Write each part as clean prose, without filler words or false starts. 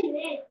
Bottle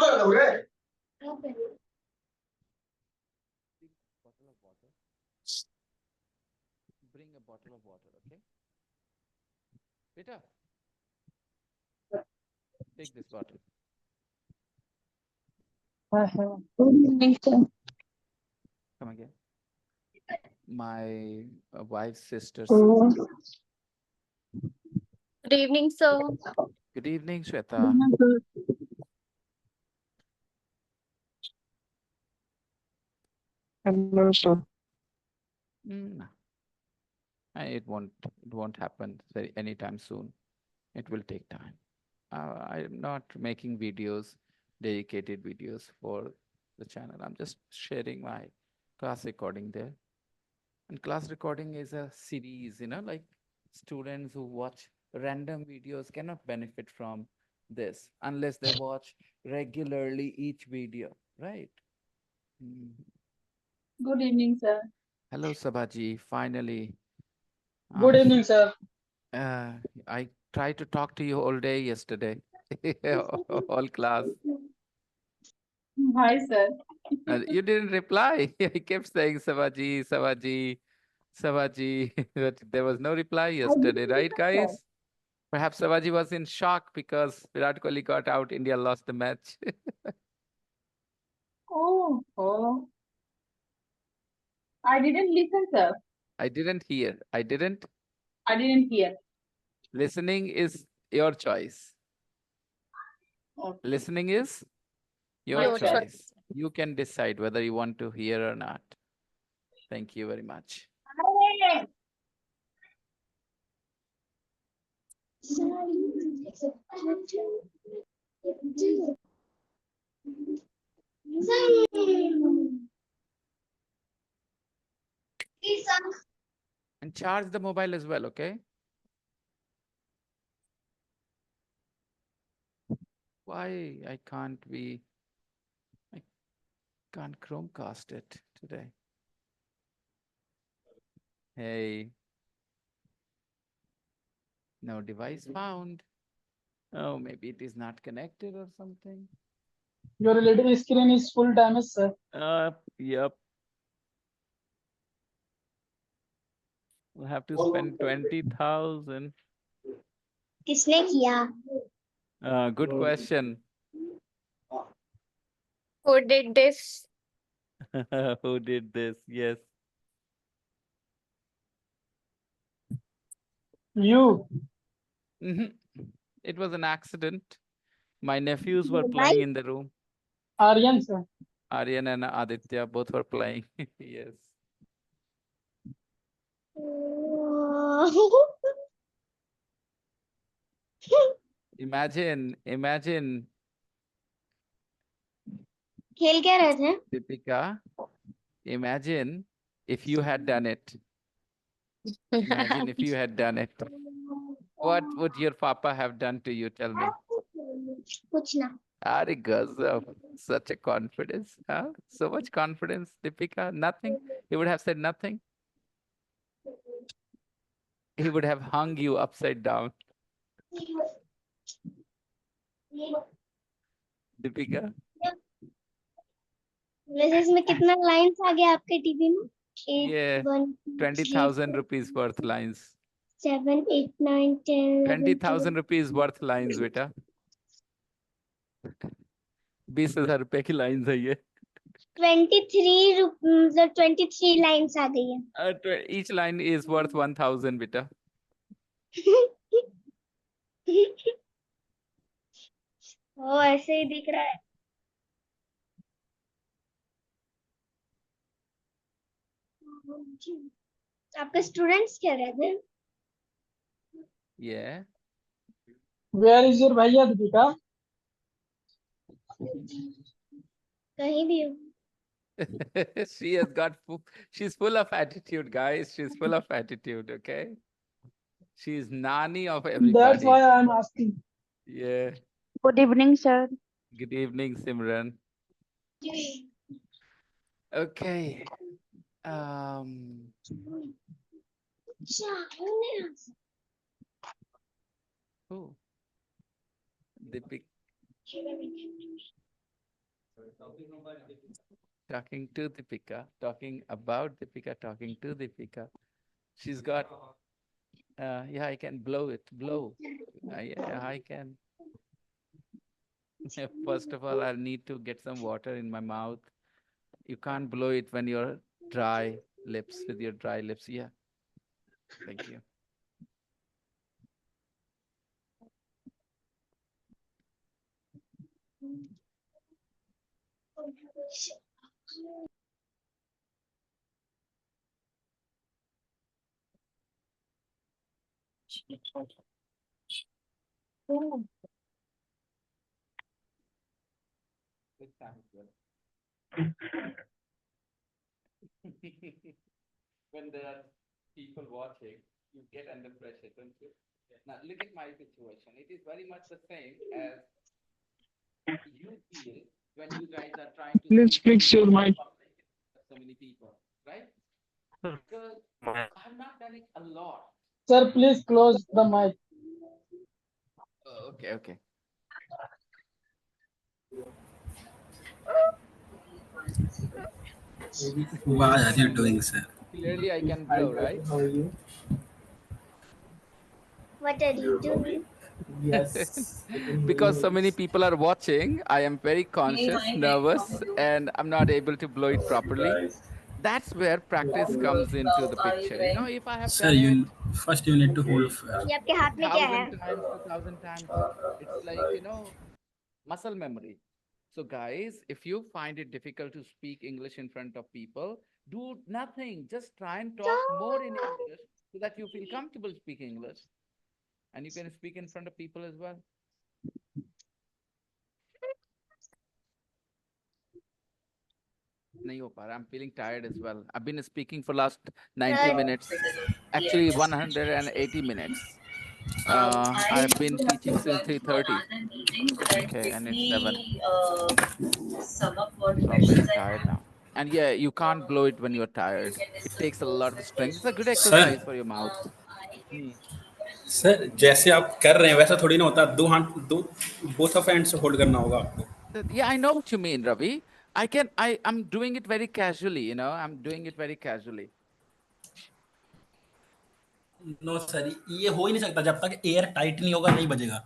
of water. Bring a bottle of water, okay? Beta, take this bottle. Come again. My wife's sister's. Good evening, sir. Good evening, Shweta. Hello, sir. Mm, it won't happen anytime soon. It will take time. I'm not making videos, dedicated videos for the channel. I'm just sharing my class recording there. And class recording is a series, like students who watch random videos cannot benefit from this unless they watch regularly each video, right? Mm. Good evening, sir. Hello, Sabaji. Finally, Good evening, sir. I tried to talk to you all day yesterday, all class. Hi, sir. You didn't reply. I kept saying Sabaji, Sabaji, Sabaji, but there was no reply yesterday, right, guys? Perhaps Sabaji was in shock because Virat Kohli got out, India lost the match. Oh, I didn't listen, sir. I didn't hear. I didn't hear. Listening is your choice. Okay. Listening is your Your choice. choice. You can decide whether you want to hear or not. Thank you very much. And charge the mobile as well, okay? Why I can't Chromecast it today? Hey. No device found. Oh, maybe it is not connected or something. Your LED screen is full damage, sir. Yep. We'll have to spend 20,000. किसने किया? Good question. Who did this? Who did this? Yes. You. It was an accident. My nephews were playing in the room. Aryan, sir. Aryan and Aditya both were playing. Yes. Imagine खेल क्या रहे थे? Deepika, imagine if you had done it. Imagine if you had done it. What would your papa have done to you? Tell me. कुछ ना. Are Gazab, such a confidence, huh? So much confidence, Deepika. Nothing. He would have said nothing. He would have hung you upside down. Deepika. वैसे इसमें कितना lines आ गया आपके TV में? Yeah, 20,000 rupees worth lines. 7, 8, 9, 10, 20,000 rupees worth lines, beta. 20,000 रुपए की lines है ये. 23 लाइंस आ गई है. Each line is worth 1,000, beta. ओ ऐसे ही दिख रहा है. आपके स्टूडेंट्स कह रहे थे Yeah. Where is your भैया दीपिका? कहीं भी हो She has got, she's full of attitude, guys. She's full of attitude, okay? She's Nani of That's everybody. why I am asking. Yeah. Good evening, sir. Good evening, Simran. Okay. Oh, Deepika. Talking to Deepika, talking about Deepika, talking to Deepika. She's got, yeah, I can blow it, blow. Yeah, I can. First of all, I need to get some water in my mouth. You can't blow it when you're dry lips, with your dry lips. Yeah. Thank you. When there are people watching, you get under pressure, don't you? Now, look at my situation. It is very much the same as you feel when you guys are trying to Please speak fix your mic. public with so many people, right? Because I've not done it a lot. Sir, please close the mic. Okay, okay. What are you doing, sir? Clearly, I can blow, right? How are you? what are you doing Yes. Because so many people are watching, I am very conscious, nervous, and I'm not able to blow it properly. That's where practice comes into the picture. You know, if I have Sir, done it you first you need to hold fire. ये आपके हाथ में क्या है 1,000 times, 2,000 times, it's like, you know, muscle memory. So, guys, if you find it difficult to speak English in front of people, do nothing. Just try and talk more in English so that you feel comfortable speaking English. And you can speak in front of people as well. नहीं हो पा रहा. I'm feeling tired as well. I've been speaking for last 90 minutes. Actually, 180 minutes. I've been teaching since 3:30. Okay, and it's 7. So I'm very tired now. And yeah, you can't blow it when you're tired. It takes a lot of strength. It's a good exercise for your mouth. Sir जैसे आप कर रहे हैं वैसा थोड़ी ना होता. दो हाथ दो both of hands से होल्ड करना होगा आपको. Yeah, I know what you mean, Ravi. I'm doing it very casually, you know. I'm doing it very casually. No sir ये हो ही नहीं सकता जब तक एयर टाइट नहीं होगा नहीं बजेगा.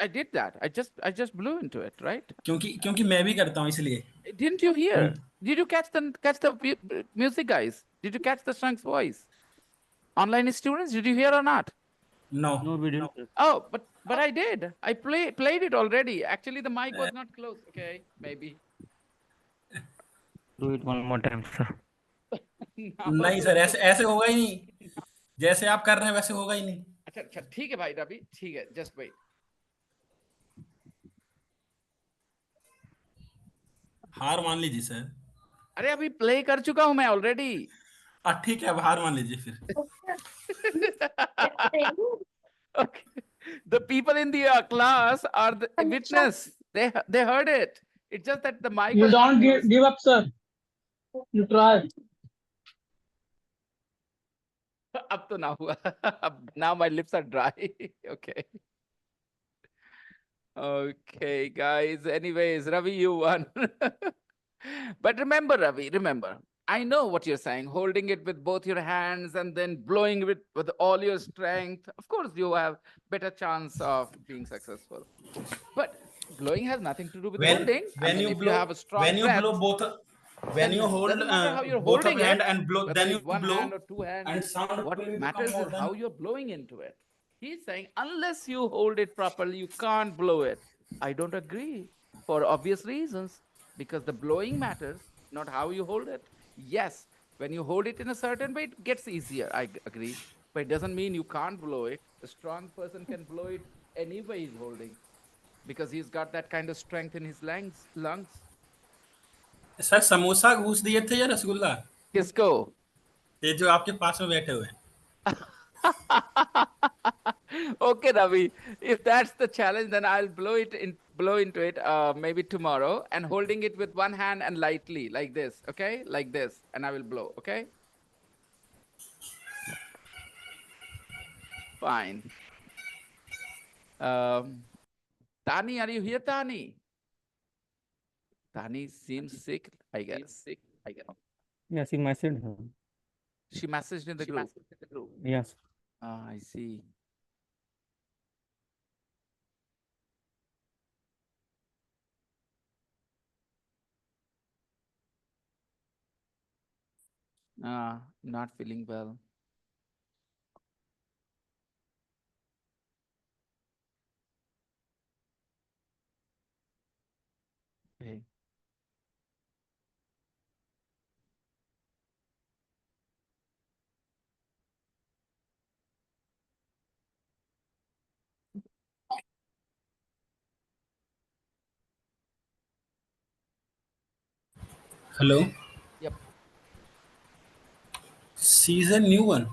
I did that. I just blew into it, right? क्योंकि मैं भी करता हूँ इसलिए. Didn't you hear? Did you catch the music, guys? Did you catch the song's voice? Online students, did you hear or not? No. we didn't. Oh, but I did. I played it already. Actually, the mic was not close. Okay, maybe. Do it one more time, sir. नहीं sir ऐसे ऐसे होगा ही नहीं. जैसे आप कर रहे हैं वैसे होगा ही नहीं. अच्छा अच्छा ठीक है भाई रवि ठीक है just wait. हार मान लीजिए सर. अरे अभी प्ले कर चुका हूं मैं ऑलरेडी. ठीक है अब हार मान लीजिए फिर. Okay. The people in the class are the witness. They heard it. It's just that the mic. You was not don't close. give up, sir. You try. अब तो ना हुआ. अब now my lips are dry. Okay. Okay, guys. Anyways, Ravi, you won. But remember, Ravi, remember. I know what you're saying. Holding it with both your hands and then blowing it with all your strength. Of course, you have better chance of being successful. But blowing has nothing to do with holding. When you if blow, you have a strong when you breath, blow both, when you hold doesn't matter how you're both of holding hand it, and blow, whether then you it's one blow hand or two hands. and sound What will become matters more is than- how you're blowing into it. He's saying unless you hold it properly, you can't blow it. I don't agree for obvious reasons because the blowing matters, not how you hold it. Yes, When you hold it in a certain way, it gets easier. Agree. But it doesn't mean you can't blow it. A strong person can blow it any way he's holding because he's got that kind of strength in his lungs. Sir samosa घूस दिए थे या rasgulla? Kisko. ये जो आपके पास में बैठे हुए हैं। Okay, Ravi. If that's the challenge, then I'll blow into it maybe tomorrow and holding it with one hand and lightly like this, okay? Like this, and I will blow, okay? Fine. Tani, are you here, Tani? Tani seems sick, I guess. Yes, he messaged her. She messaged in the group. Yes. Ah, I see. Not feeling well. Okay. Hello. Yep. She's a new one.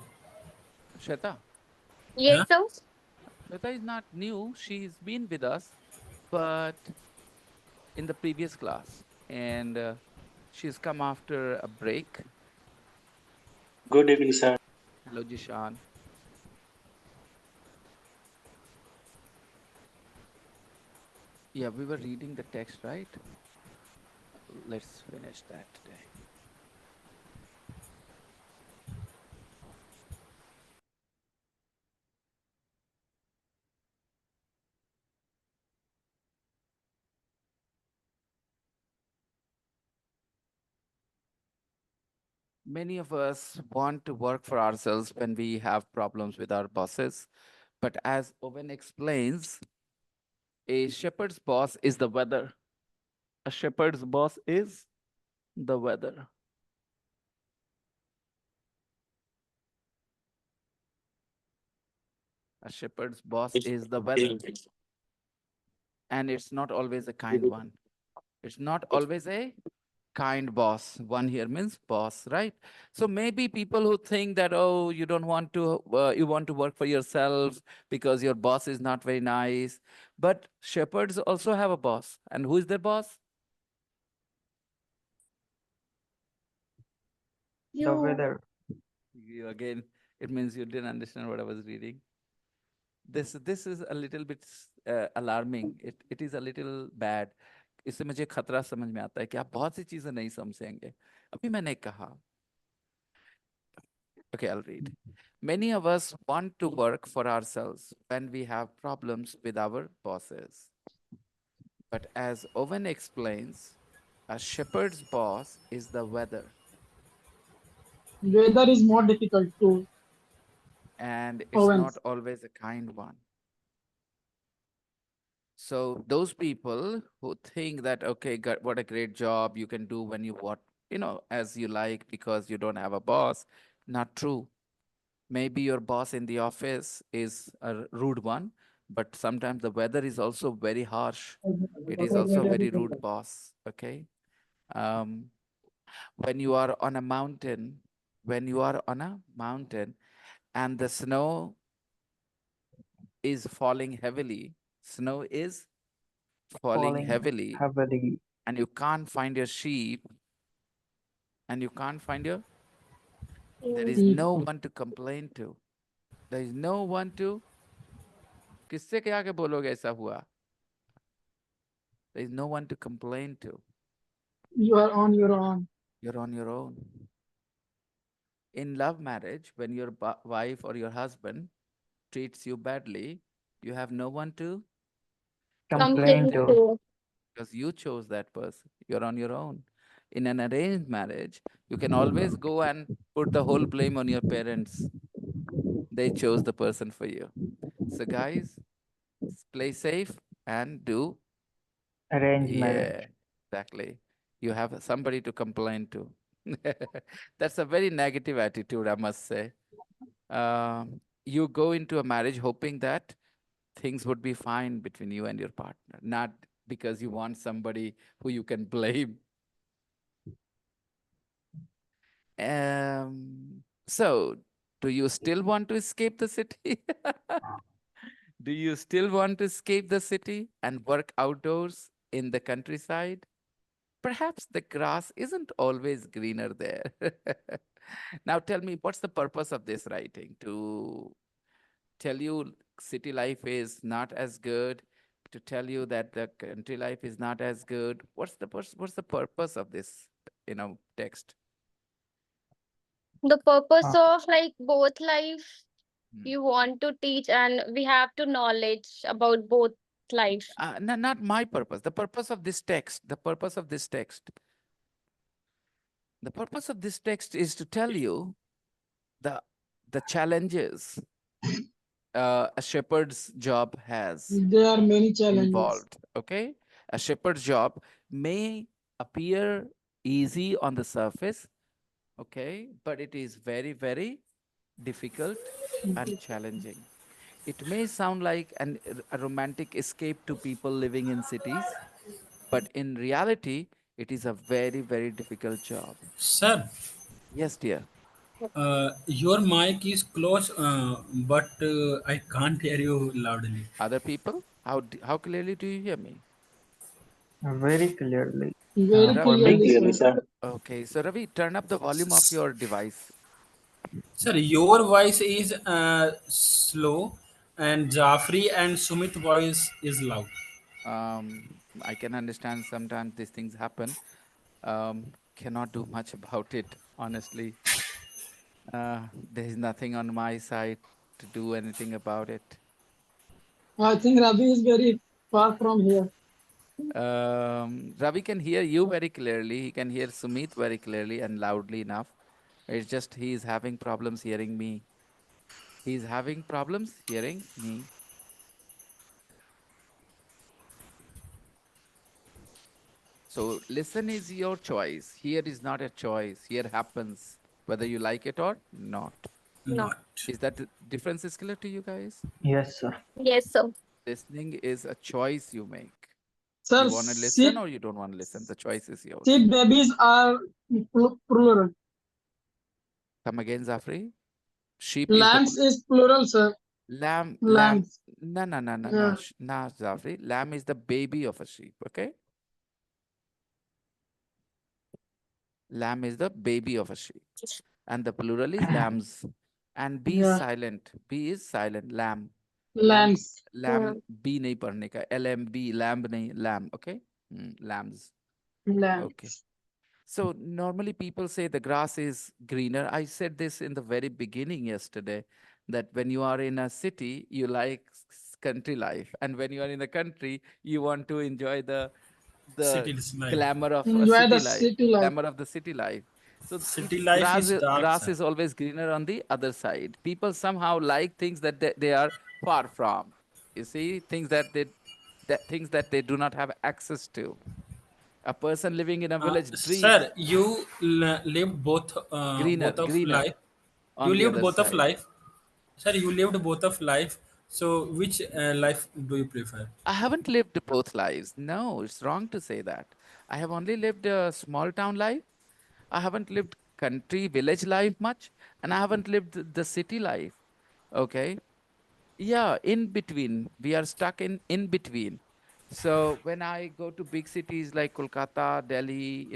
Shweta. Yes, sir. Shweta is not new. She's been with us, but in the previous class. And she's come after a break. Good evening, sir. Hello, Jishan. Yeah, we were reading the text, right? Let's finish that today. Many of us want to work for ourselves when we have problems with our bosses. But as Owen explains, a shepherd's boss is the weather. A shepherd's boss is the weather. A shepherd's boss is the weather. And it's not always a kind one. It's not always a kind boss. One here means boss, right? So maybe people who think that, oh, you don't want to, you want to work for yourself because your boss is not very nice. But shepherds also have a boss. And who is their boss? The You. weather. You again, it means you didn't understand what I was reading. This is a little bit alarming. It is a little bad. इससे मुझे खतरा समझ में आता है कि आप बहुत सी चीजें नहीं समझेंगे. अभी मैंने कहा. Okay, I'll read. Many of us want to work for ourselves when we have problems with our bosses. But as Owen explains, a shepherd's boss is the weather. Weather is more difficult too. And it's Owen. not always a kind one. So those people who think that, okay, what a great job you can do when you what, as you like because you don't have a boss, not true. Maybe your boss in the office is a rude one, but sometimes the weather is also very harsh. It is also a very rude boss, okay? When you are on a mountain, and the snow is falling heavily, snow is falling heavily, and you can't find your sheep, and you can't find your, there is no one to complain to. There is no one to, किससे क्या के बोलोगे ऐसा हुआ? There is no one to complain to. You are on your own. You're on your own. In love marriage, when your wife or your husband treats you badly, you have no one to Complain to. because you chose that person. You're on your own. In an arranged marriage, you can always go and put the whole blame on your parents. They chose the person for you. So guys, play safe and do, Arranged marriage. yeah, exactly. You have somebody to complain to. That's a very negative attitude, I must say. You go into a marriage hoping that things would be fine between you and your partner, not because you want somebody who you can blame. So, do you still want to escape the city? Do you still want to escape the city and work outdoors in the countryside? Perhaps the grass isn't always greener there. Now tell me, what's the purpose of this writing? To tell you city life is not as good, to tell you that the country life is not as good. What's the purpose of this, text? The purpose Uh, of like both life Hmm. you want to teach, and we have to knowledge about both life. Not my purpose. The purpose of this text. The purpose of this text. The purpose of this text is to tell you the the challenges a shepherd's job has There are many challenges. involved. Okay, a shepherd's job may appear easy on the surface, okay, but it is very, very difficult and challenging. It may sound like a romantic escape to people living in cities, but in reality, it is a very, very difficult job. Sir, Yes, dear. your mic is close, but I can't hear you loudly. Other people, how clearly do you hear me? very clearly. Very For clearly, me, Clearly, sir. sir. Okay, so Ravi, turn up the volume of your device. Sir, your voice is slow, and Jafri and Sumit voice is loud. Um, I can understand sometimes these things happen. Cannot do much about it, honestly. There is nothing on my side to do anything about it. I think Ravi is very far from here. Ravi can hear you very clearly. He can hear Sumit very clearly and loudly enough. It's just he is having problems hearing me. He's having problems hearing me. So listen is your choice. Here is not a choice. Here happens whether you like it or not. No. Not. Is that the difference is clear to you guys? yes, sir. Yes, sir. Listening is a choice you make. Sir, You want to listen or you don't want to listen. The choice is yours. sheep babies are plural. Come again, Zafri. Sheep is the Lambs is plural, sir. lamb. Lambs. No, no, no, no, Yeah. no. No, Zafri. Lamb is the baby of a sheep. Okay. Lamb is the baby of a sheep. And the plural is lambs. And B is Yeah. silent. B is silent. Lamb. Lambs. Lamb B नहीं पढ़ने का. LMB. Lamb नहीं. Lamb. Okay. Lambs. Lambs. Okay. So normally people say the grass is greener. I said this in the very beginning yesterday, that when you are in a city, you like country life. And when you are in the country, you want to enjoy the City life. glamour of a Enjoy city the life. city life. Glamour of the city life. So City life is dark, grass sir. is always greener on the other side. People somehow like things that they are far from. You see, things that they do not have access to. A person living in a village dreams Sir, you lived both greener, both of greener life. on You the lived other both of side. life. Sir, you lived both of life. So, which life do you prefer? I haven't lived both lives. No, it's wrong to say that. I have only lived a small town life. I haven't lived country, village life much, and I haven't lived the city life. Okay. Yeah, in between. We are stuck in between. So when I go to big cities like Kolkata, Delhi,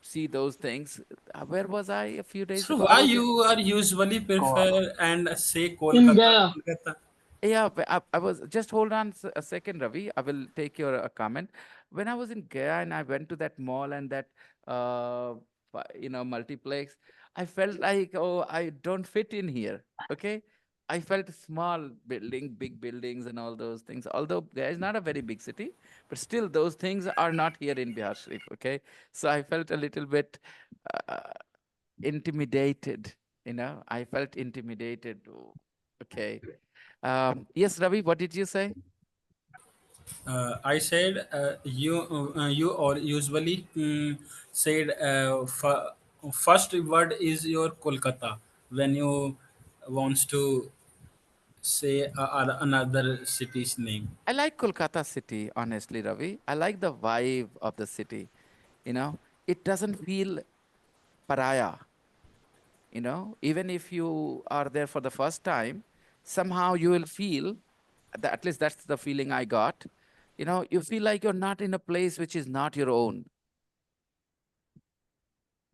see those things. Where was I a few days So, ago? I why was in you are usually prefer and say In Kolkata, Gaya. Kolkata? Yeah, but I was just hold on a second, Ravi. I will take your comment. When I was in Gaya and I went to that mall and that multiplex, I felt like, oh, I don't fit in here. Okay, I felt small big buildings and all those things. Although Gaya is not a very big city, but still those things are not here in Bihar Sharif. Okay, so I felt a little bit uh, intimidated. I felt intimidated. Oh, okay. Yes, Ravi, what did you say? I said you or usually said first word is your Kolkata when you wants to say another city's name. I like Kolkata city, honestly, Ravi. I like the vibe of the city. You know, it doesn't feel pariah. Even if you are there for the first time, somehow you will feel that, at least that's the feeling I got. You feel like you're not in a place which is not your own.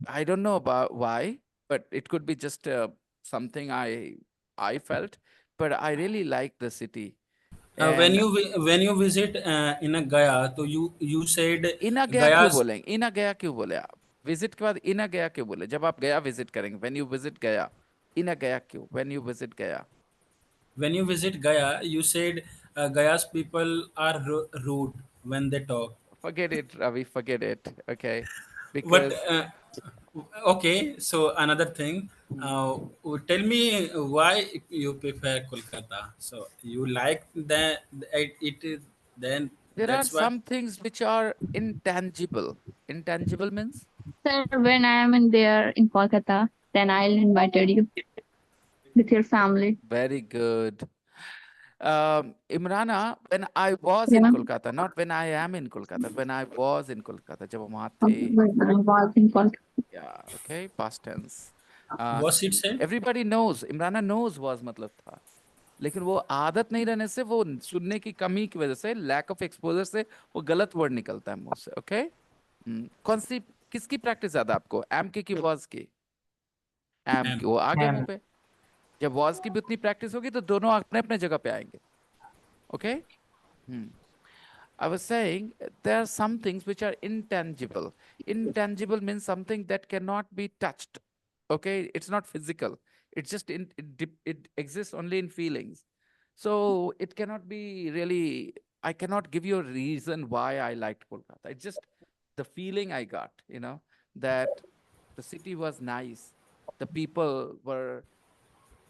I don't know about why, but it could be just something I felt. But I really like the city. And When you visit in a Gaya, so you said इना गया क्यों Gaya's. बोलेंगे, इना गया क्यों बोले आप? Visit के बाद इना गया क्यों बोले? जब आप गया विजिट करेंगे, व्हेन यू विजिट गया, इना गया क्यों? व्हेन यू विजिट गया? When you visit Gaya, you said Gaya's people are rude when they talk. Forget it, Ravi, forget it. Okay. But Because okay, so another thing, mm, tell me why you prefer Kolkata. So you like that it is then there are that's why. some things which are intangible. Intangible means Sir, when I am in there in Kolkata, then I'll invited you with your family. very good. Imrana, when I was in Yeah. Kolkata, not when I am in Kolkata, when I was in Kolkata, जब हम वहाँ थे, When I was in Kolkata. yeah, okay, past tense. Was it said? Everybody knows, Imrana knows was मतलब था. लेकिन वो आदत नहीं रहने से, वो सुनने की कमी की वजह से, लैक ऑफ एक्सपोजर से वो गलत वर्ड निकलता है मुंह से. ओके. कौन सी, किसकी प्रैक्टिस ज्यादा आपको, एम की वॉज की? एम की. वो आ गया मुंह And पे. जब वॉज की भी उतनी प्रैक्टिस होगी तो दोनों अपने अपने जगह पे आएंगे. Okay. I was saying there are some things which are intangible. Intangible means something that cannot be touched. Okay, it's not physical. It's just it exists only in feelings. So it cannot be really. I cannot give you a reason why I liked Kolkata. It's just the feeling I got. That the city was nice. The people were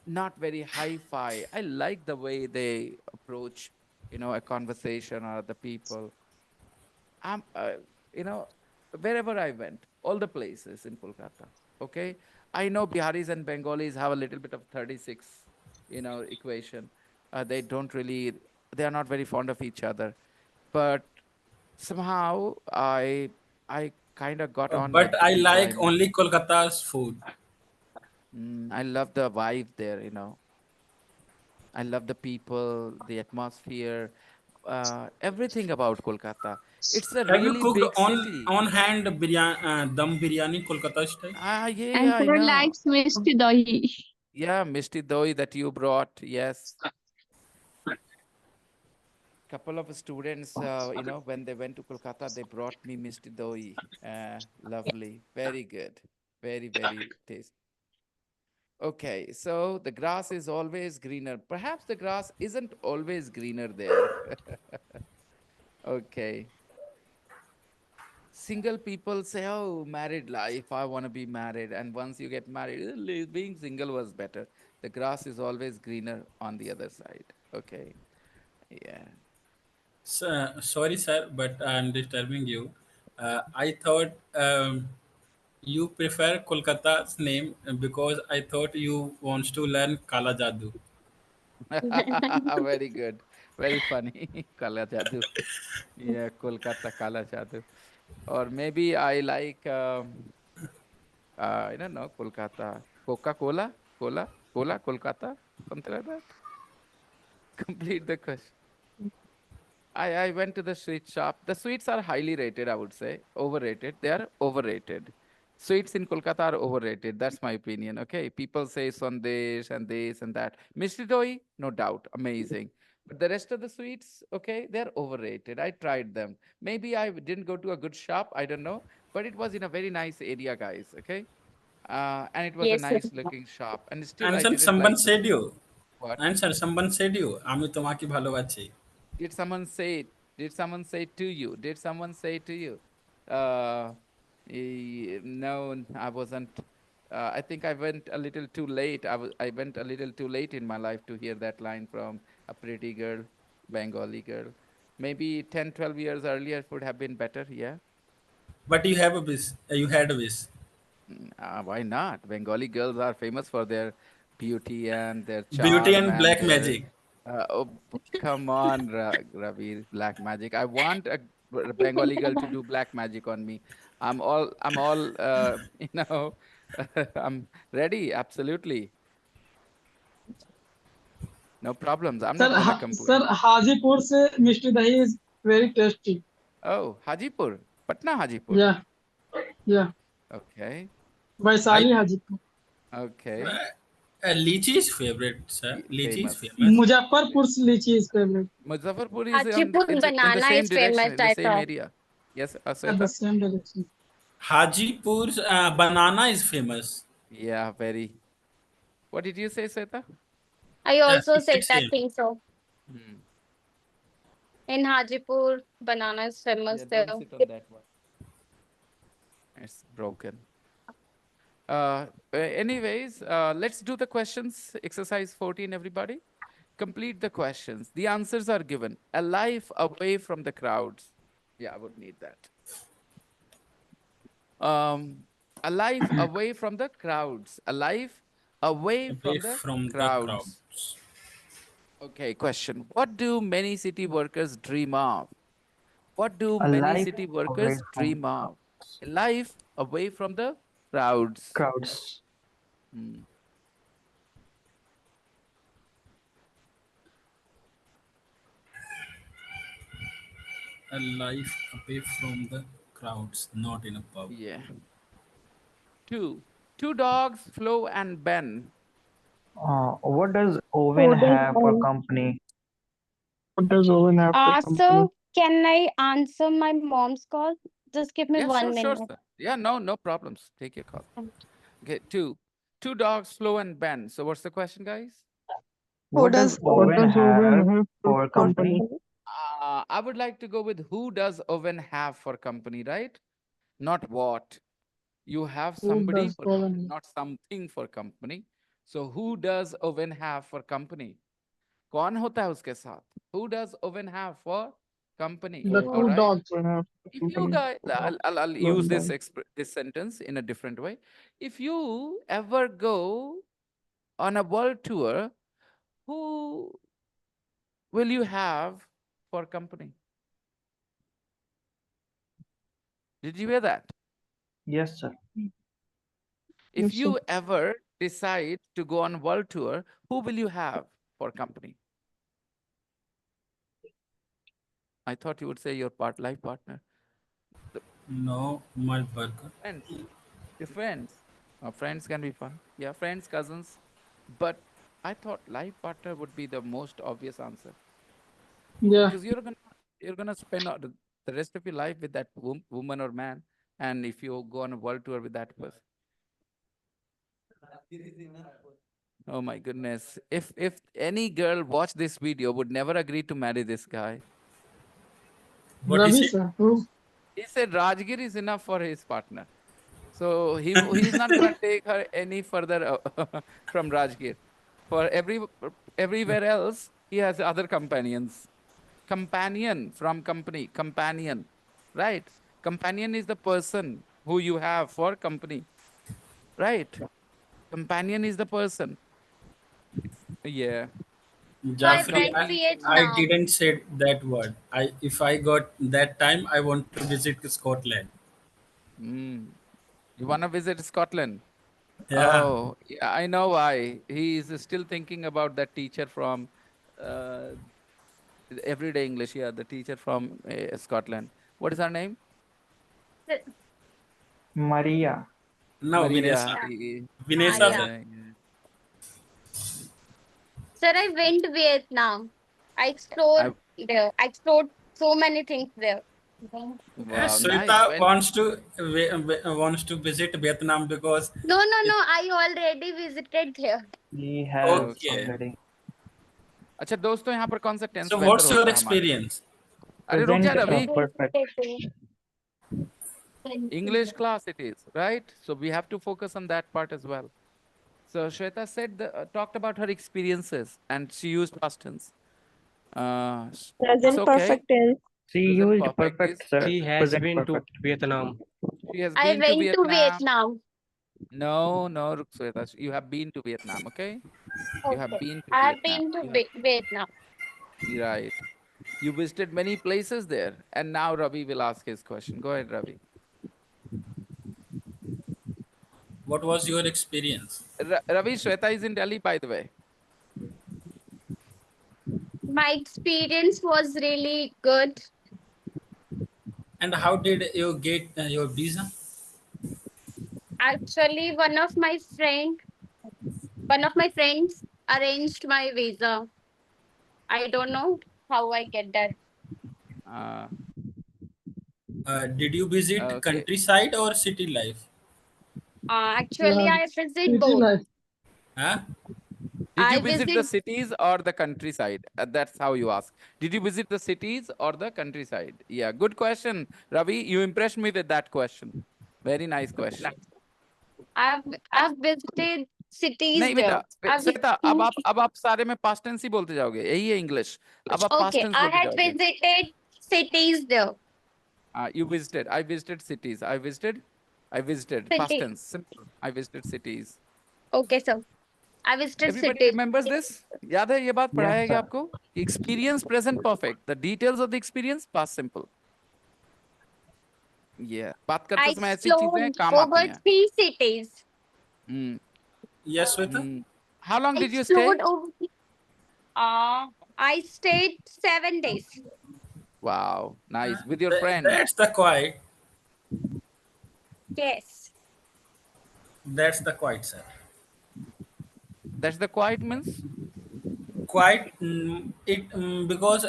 not very hi-fi. I like the way they approach, a conversation or the people. I'm, wherever I went, all the places in Kolkata. Okay, I know Biharis and Bengalis have a little bit of 36, equation. They don't really, they are not very fond of each other, but somehow I kind of got on But with the I people I like met. only Kolkata's food. I love the vibe there. I love the people, the atmosphere, everything about Kolkata. It's a Have you really cooked big city. on hand biryani, dum biryani Kolkata style? Yeah, And I sir know. likes Misti Dahi. Yeah, Mishti Doi that you brought. Yes. Couple of students, when they went to Kolkata, they brought me Mishti Doi. Lovely. Very good. Very, very tasty. Okay, so the grass is always greener. Perhaps the grass isn't always greener there. Okay. Single people say, oh, married life, I want to be married. And once you get married, being single was better. The grass is always greener on the other side. Okay. Yeah. Sorry, sir, but I'm disturbing you. I thought you prefer Kolkata's name because I thought you wants to learn Kala Jadoo. Very good. Very funny. Kala Jadoo. Yeah, Kolkata Kala Jadoo. Or maybe I like, I don't know, Kolkata. Coca-Cola? Cola, Kolkata? Something like that. Complete the question. I went to the sweet shop. The sweets are highly rated, I would say. Overrated. They are overrated. Sweets in Kolkata are overrated. That's my opinion. Okay. People say Sandesh and this and that. Mishti Doi, no doubt. Amazing. But the rest of the sweets, okay, they're overrated. I tried them. Maybe I didn't go to a good shop. I don't know. But it was in a very nice area, guys. Okay. And it was a Yes, sir. nice looking shop. And still, And I sir, didn't someone like the said you. what? And sir, someone said you. আমি তোমাকে ভালোবাসি. Did someone say it? Did someone say it to you? Did someone say it to you? Uh, no, I wasn't. I think I went a little too late. I went a little too late in my life to hear that line from a pretty girl, Bengali girl. Maybe 10, 12 years earlier it would have been better. Yeah. But you have a wish. You had a wish. Why not? Bengali girls are famous for their beauty and their Beauty charm and and black their. magic. Come on, Ravi, black magic. I want a Bengali girl to do black magic on me. I'm all, I'm ready. Absolutely. No problems. I'm Sir, not gonna sir, complain. Hajipur se Mishti Dahi is very tasty. Oh, Hajipur, Patna Hajipur. Yeah, yeah. Okay, Vaisali Hajipur. okay. Lychee is favorite, sir. Lychee is Famous. famous. Muzaffarpur's lychee is favorite. Muzaffarpur is Hajipur in the banana same is famous, direction, in the I same thought. area. Yes, At the Asweta? same direction. Hajipur's banana is famous. Yeah, very. What did you say, Sweta? I also It's said that same. thing so. Hmm. In Hajipur, banana is famous Yeah, there. don't sit on that one. It's broken. Anyways, let's do the questions. Exercise 14, everybody. Complete the questions. The answers are given. A life away from the crowds. Yeah, I would need that. A life away from the crowds. A life away Away from the from the crowds. crowds. Okay, question. What do many city workers dream of? What do A many life city away workers from dream of? A life away from the crowds. crowds. Hmm. A life away from the crowds, not in a pub. Yeah. Two dogs, Flo and Ben. What does Owen What does have for Owen- company? What does Owen have for company? So can I answer my mom's call? Just give me Yeah, one sure, minute. sir. Yeah, no problems. Take your call. Thank Okay, two dogs, Flo and Ben. So what's the question, guys? What does Owen have for company? I would like to go with who does Owen have for company, right? Not what. You have Who somebody does for company, Owen? not something for company. So who does Owen have for company? कौन होता है उसके साथ? Who does Owen have for company? The you. All two right. dogs will have for If you company. guys, I'll One use this dog. this sentence in a different way. If you ever go on a world tour, who will you have for company? Did you hear that? Yes, sir. If Yes, you sir. ever decide to go on world tour, who will you have for company? I thought you would say your life partner. No, my burger. Friends. Your friends. Friends can be fun. Yeah, friends, cousins. But I thought life partner would be the most obvious answer. Yeah. Because you're gonna spend the rest of your life with that woman or man, and if you go on a world tour with that person. Oh my goodness! If any girl watch this video, would never agree to marry this guy. What Ravi, is it? sir. Who? He said Rajgir is enough for his partner, so he's not gonna take her any further from Rajgir. For everywhere else, he has other companions. Companion from company, companion, right? Companion is the person who you have for company, right? Companion is the person. Yeah. I Jafri, went Company can I have. Vietnam. didn't say that word. If I got that time, I want to visit Scotland. Mm. You want to visit Scotland? Yeah. Oh, yeah, I know why. He is still thinking about that teacher from uh, Everyday English. Yeah, the teacher from Scotland. What is her name? Maria. No, Vinessa. Maria. Vinessa, Yeah. sir. Yeah. Sir, I went Vietnam. I explored there. I explored so many things there. Wow, nice. Sweta wants to visit Vietnam because No, I already visited there. He has okay. already. अच्छा दोस्तों यहाँ पर कौन सा tense So बेहतर what's your होता है हमारे? experience? अरे रुक जा Present Ravi. perfect. English class it is, right? So we have to focus on that part as well. So Shweta said talked about her experiences and she used past tense. It's Present okay. perfect tense. She Present used perfect perfect, is- sir. She has Present been to perfect. Vietnam. She has I been to went to Vietnam. Vietnam. No, no, Rukhsweta. You have been to Vietnam, okay? You have Okay. been to I have Vietnam. been to You have, Vietnam. right. You visited many places there. And now Ravi will ask his question. Go ahead, Ravi. What was your experience? Ravi, Shweta is in Delhi, by the way. My experience was really good. And how did you get your visa? Actually, one of my friends arranged my visa. I don't know how I get that. Uh, Did you visit okay. countryside or city life? Actually, Yeah, I visit city both. life. Huh? Did you I visit the visit cities or the countryside? That's how you ask. Did you visit the cities or the countryside? Yeah, good question. Ravi, you impressed me with that question. Very nice question. I've visited cities नहीं there. बेटा श्वेता अब आप सारे में past tense ही बोलते जाओगे यही है इंग्लिश अब आप पास्ट Okay, टेंस I बोलते had जाओगे visited cities there. you visited I visited cities I visited past City. tense simple I visited cities Okay, sir. I visited everybody cities. remembers this याद है ये बात Yes, पढ़ाया गया sir. आपको experience present perfect the details of the experience past simple yeah बात करते I समय ऐसी चीजें explored काम आती over हैं 3 cities. Hmm, Yes, Sweta. how long did you stay Explored over. I stayed 7 days. wow nice with your friend That's the quiet. Yes. That's the quiet, sir. that's the quiet means Quite because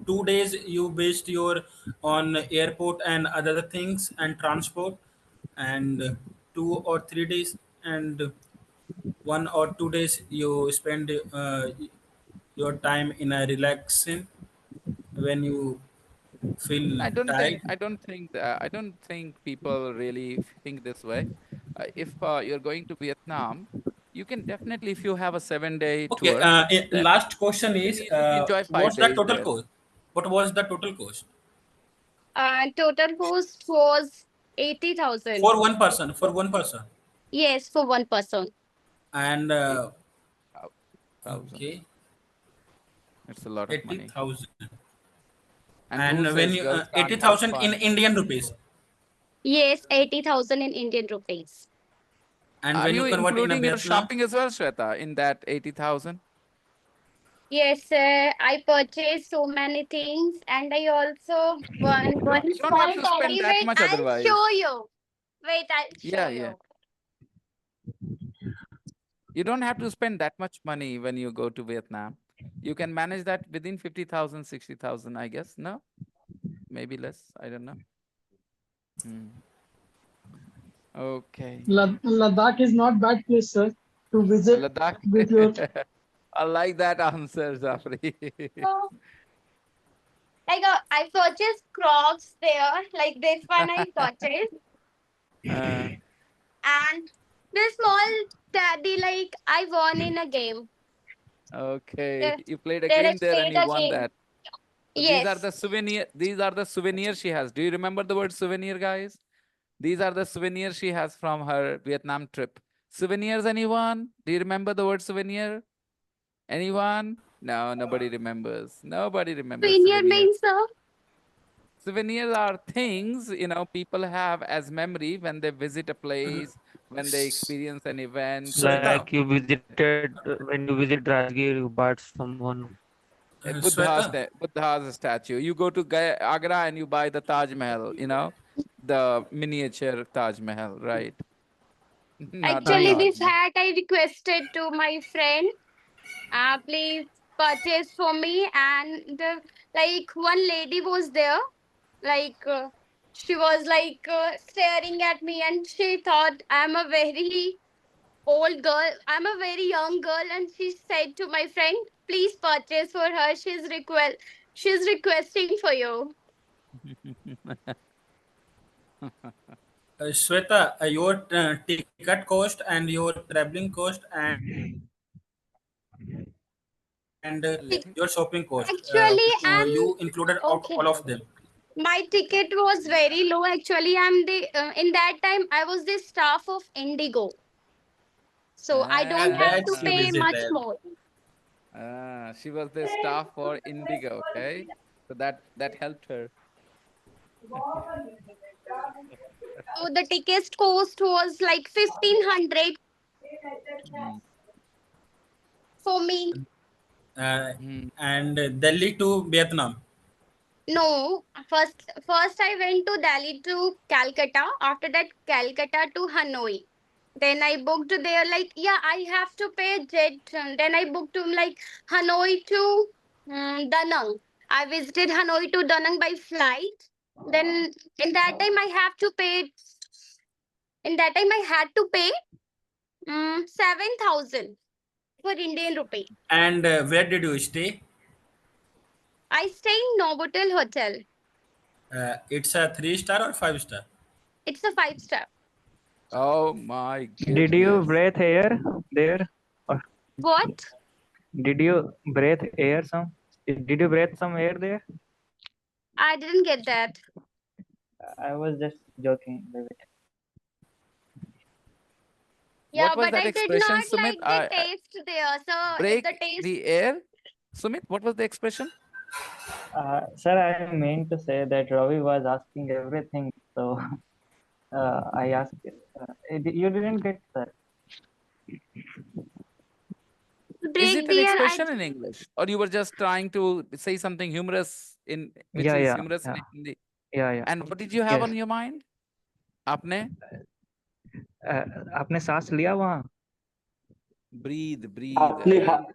2 days you based your on airport and other things and transport, and 2 or 3 days and 1 or 2 days you spend your time in a relaxing when you feel tired. I don't think people really think this way. If you're going to Vietnam, you can definitely, if you have a 7 day Okay. tour, then Last question is, maybe you can enjoy five what's the days total there. cost? What was the total cost Total cost was 80,000. for one person? For one person, Yes, for one person. and 80,000. okay, It's a lot of money. 80,000. And And who when says you girls can't have 80,000 in fun? Indian rupees, Yes, 80,000 in Indian rupees. and Are when you you convert in a including your Vietnam, shopping as well, Shweta, in that 80,000? Yes, I purchased so many things, and I also one You don't have small to spend teddy. that Wait, much I'll otherwise. show you. Wait, I'll show Yeah, yeah. you. You don't have to spend that much money when you go to Vietnam. You can manage that within 50,000, 60,000, I guess. No? Maybe less. I don't know. Okay. Ladakh is not bad place, sir, to visit Ladakh. with your. I like that answer, Zafri. So, like, I purchased Crocs there. Like this one, I purchased, Uh, and this small teddy, like I won in a game. okay. There, You played a there I game there and played you a won game. that. So these are Yes. the souvenir. These are the souvenirs she has. Do you remember the word souvenir, guys? These are the souvenirs she has from her Vietnam trip. Souvenirs, anyone? Do you remember the word souvenir? Anyone? No, nobody remembers. Nobody remembers Souvenir souvenir. means, sir? Souvenirs are things, people have as memory when they visit a place, when they experience an event, Sweta, Like you visited when you visit Rajgir, you bought someone. Sweta, Buddha's statue. You go to Agra and you buy the Taj Mahal, the miniature Taj Mahal, right? Not the Actually, Right. Taj this Mahal. hat I requested to my friend. Please purchase for me. And like one lady was there. Like she was like staring at me, and she thought I'm a very old girl. I'm a very young girl, and she said to my friend, "Please purchase for her. She's requesting for you." Sweta, your ticket cost and your traveling cost and and Let me- your shopping cost. Actually, You included okay. all of them. My ticket was very low. Actually, I'm the in that time I was the staff of Indigo, so I don't And have Ah, to that's you pay visit much there. more. she was the staff for Indigo, okay? So that helped her. So the ticket cost was like 1,500 Mm. for me. Mm. And Delhi to Vietnam. No, first I went to Delhi to Calcutta. After that, Calcutta to Hanoi. Then I booked there like yeah, I have to pay jet. Then I booked to like Hanoi to Da Nang. I visited Hanoi to Da Nang by flight. Then in that time I have to pay. In that time I had to pay 7,000 for Indian rupee. And where did you stay? I stay in Novotel Hotel. It's a 3 star or 5 star? It's a 5 star. Oh my Did you goodness. breathe air there? Or What? did you breathe air some? Did you breathe some air there? I didn't get that. I was just joking. Yeah, What was but that I did expression, not Sumit? like the taste there. So if the Break taste, the air? Sumit, what was the expression? Sir, I meant to say that Ravi was asking everything, so I asked. You didn't get, sir. Is break it an the air, expression in English? Or you were just trying to say something humorous in which Yeah, is yeah, humorous in yeah, Hindi? yeah. And what did you have Yes. on your mind? Apne? आपने सांस लिया वहाँ? Breathe. आपने Okay.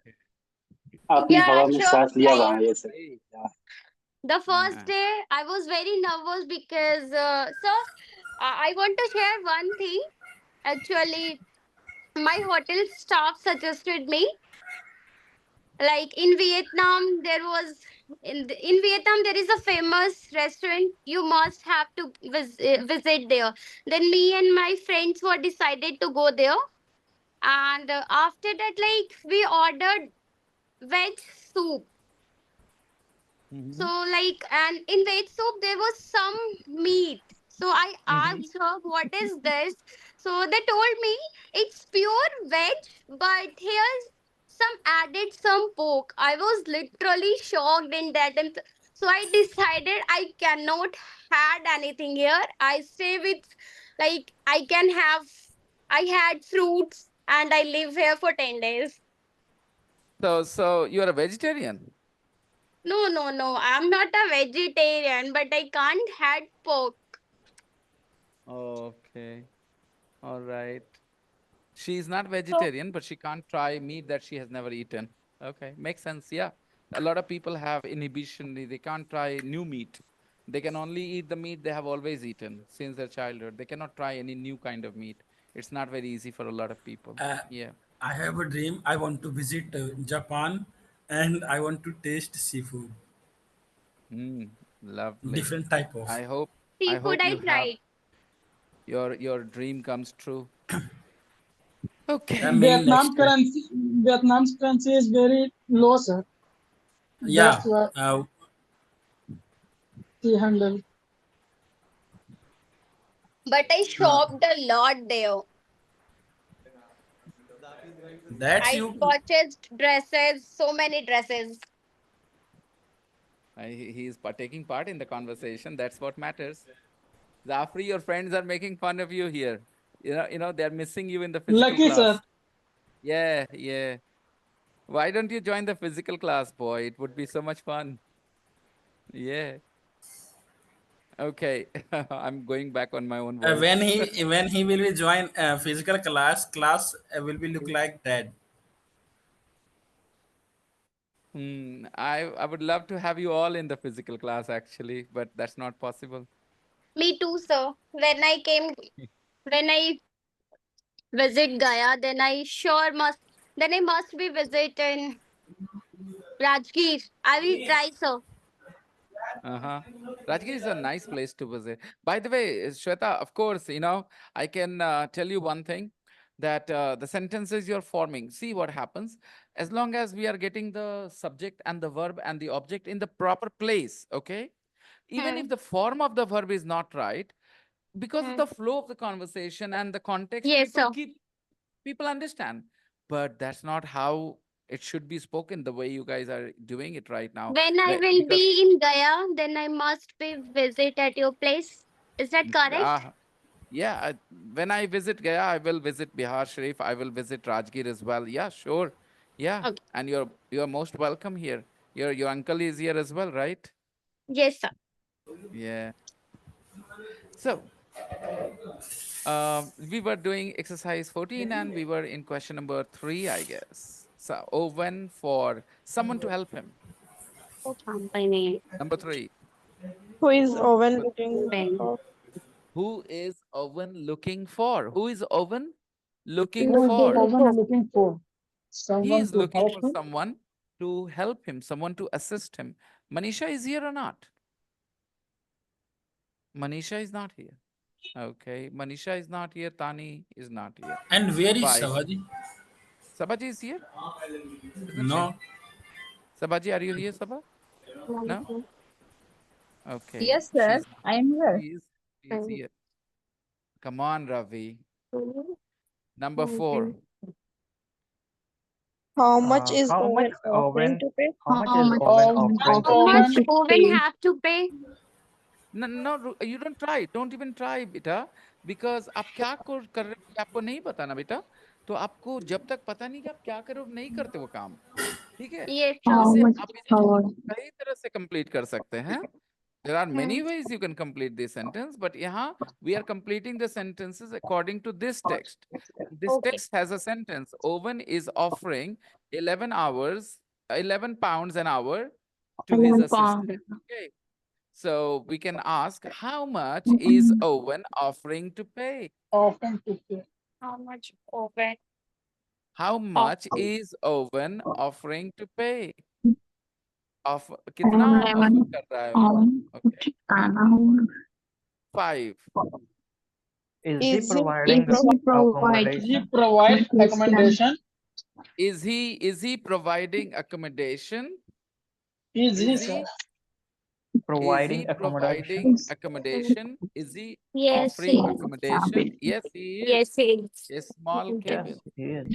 आपने yeah, हवा में sure. सांस लिया Like वहाँ ये sir the first Yeah. day, I was very nervous because I want to share one thing. Actually, my hotel staff suggested me. Like in Vietnam, in Vietnam there is a famous restaurant. You must have to visit there. Then me and my friends were decided to go there, and after that, like we ordered veg soup. So Mhm. like, and in veg soup there was some meat. So I Mhm. asked her, "What is this?" So they told me it's pure veg, but here's some added some pork. I was literally shocked in that, and so I decided I cannot add anything here. I stay with like I can have. I had fruits and I live here for 10 days. So you're a vegetarian? No, no, no. I'm not a vegetarian, but I can't had pork. Okay. All right. She's not So vegetarian, but she can't try meat that she has never eaten. Okay, makes sense. Yeah. A lot of people have inhibition. They can't try new meat. They can only eat the meat they have always eaten since their childhood. They cannot try any new kind of meat. It's not very easy for a lot of people. Uh, Yeah. I have a dream. I want to visit Japan, and I want to taste seafood, Mm, lovely. different type of. I hope I seafood hope I you have tried. your dream comes true. Okay. Maybe next year. Vietnam's currency is very low, sir. Yeah. That's why he handle. But I shopped a lot there. That's I you. purchased dresses, so many dresses. He is taking part in the conversation. That's what matters. Zafri, your friends are making fun of you here. They're missing you in the physical Lucky, class. sir. Yeah. Why don't you join the physical class, boy? It would be so much fun. Yeah. Okay. I'm going back on my own voice. When he will be join physical class will be look like that. I would love to have you all in the physical class actually, but that's not possible. Me too, sir. When I visit Gaya, then I must be visiting Rajgir. I will try, sir. Uh-huh. Rajgir is a nice place to visit. By the way, Shweta, of course, I can tell you one thing that the sentences you're forming, see what happens. as long as we are getting the subject and the verb and the object in the proper place, okay? Even if the form of the verb is not right, because of the flow of the conversation and the context, Yes, sir. people understand. But that's not how it should be spoken, the way you guys are doing it right now. When I will Because be in Gaya, then I must be visit at your place. Is that correct? yeah, when I visit Gaya, I will visit Bihar Sharif. I will visit Rajgir as well. Yeah, sure. Yeah, Okay. and you're most welcome here. Your uncle is here as well, right? Yes, sir. Yeah. So, we were doing exercise 14 and we were in question number 3, I guess. So, Owen for someone to help him. Company. Number 3. Who is Owen Number- looking Pen. for? Who is Owen looking for? Who is Owen looking Owen for? is looking for He someone is to looking help for him. someone to help him, someone to assist him. Manisha is here or not? Manisha is not here. Okay, Manisha is not here. Tani is not here. And where is 5. Sabaji? Sabaji is here? Isn't No. she? Sabaji, are you here, Sabha? No? Okay. Yes, sir. She's I am here. she's here. Come on, Ravi. Number 4. How much is How much Owen offering Owen? to pay? How much How is much Owen How offering to How pay? much Owen have to pay? No, no, you don't try. Don't even try, बेटा. Because आप क्या कर रहे हो आपको नहीं पता ना बेटा. तो आपको जब तक पता नहीं कि आप क्या कर रहे हो नहीं करते वो काम. ठीक है? Yes, तो sir. How इसे much आप इसे power? कई तरह से complete कर सकते हैं. There are many ways you can complete this sentence, but यहाँ we are completing the sentences according to this text. This Okay. text has a sentence. Owen is offering 11 pounds an hour to his 11 assistant. pound. Okay. So we can ask, how much is Owen offering to pay? Often to pay. How much Owen? How much is Owen offering to pay? कितना 11 offer कर रहा है वो? pound. Okay. Chukana hoगा. 5. Is he Is he providing Is he accommodation? He provide accommodation. Is he providing accommodation? Is he, Is he sir? Providing accommodation? providing accommodation? Is he Yes, offering he is. accommodation? Yes, he is. Yes, he is. A small Yes, cabin. he is.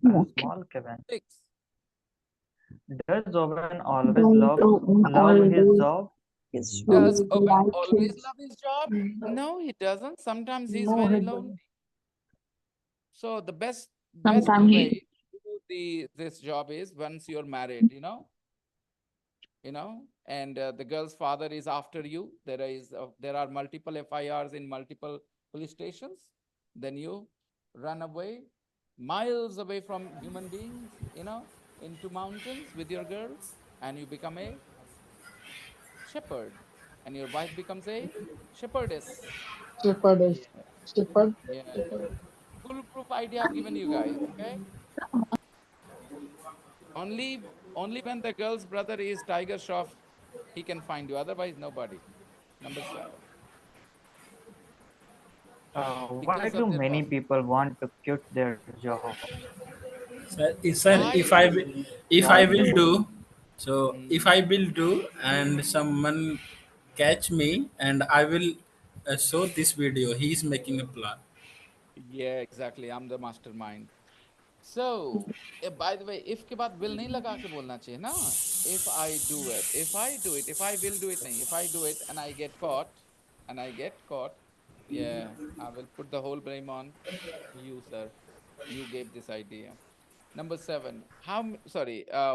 A small cabin. 6. Does Owen always Does love Owen his always job? is Does Owen like always his- love his job? No, he doesn't. Sometimes he's No, very he lonely. So the best Sometimes he- way to do this job is once you're married, and the girl's father is after you. There are multiple FIRs in multiple police stations. Then you run away, miles away from human beings, into mountains with your girl, and you become a shepherd, and your wife becomes a shepherdess. shepherd is shepherd. Yeah. Foolproof idea I've given you guys. Okay. Only when the girl's brother is Tiger Shroff, he can find you. Otherwise, nobody. Number 7. Why Because do of their many boss. people want to quit their job? Sir, Why if I will do, so Hmm. if I will do and someone catch me and I will show this video, he is making a plan. Yeah, exactly. I'm the mastermind. So, by the way, if के बाद will नहीं लगा के बोलना चाहिए ना. If I do it, if I will do it नहीं. If I do it and I get caught, yeah, I will put the whole blame on you, sir. You gave this idea. Number 7.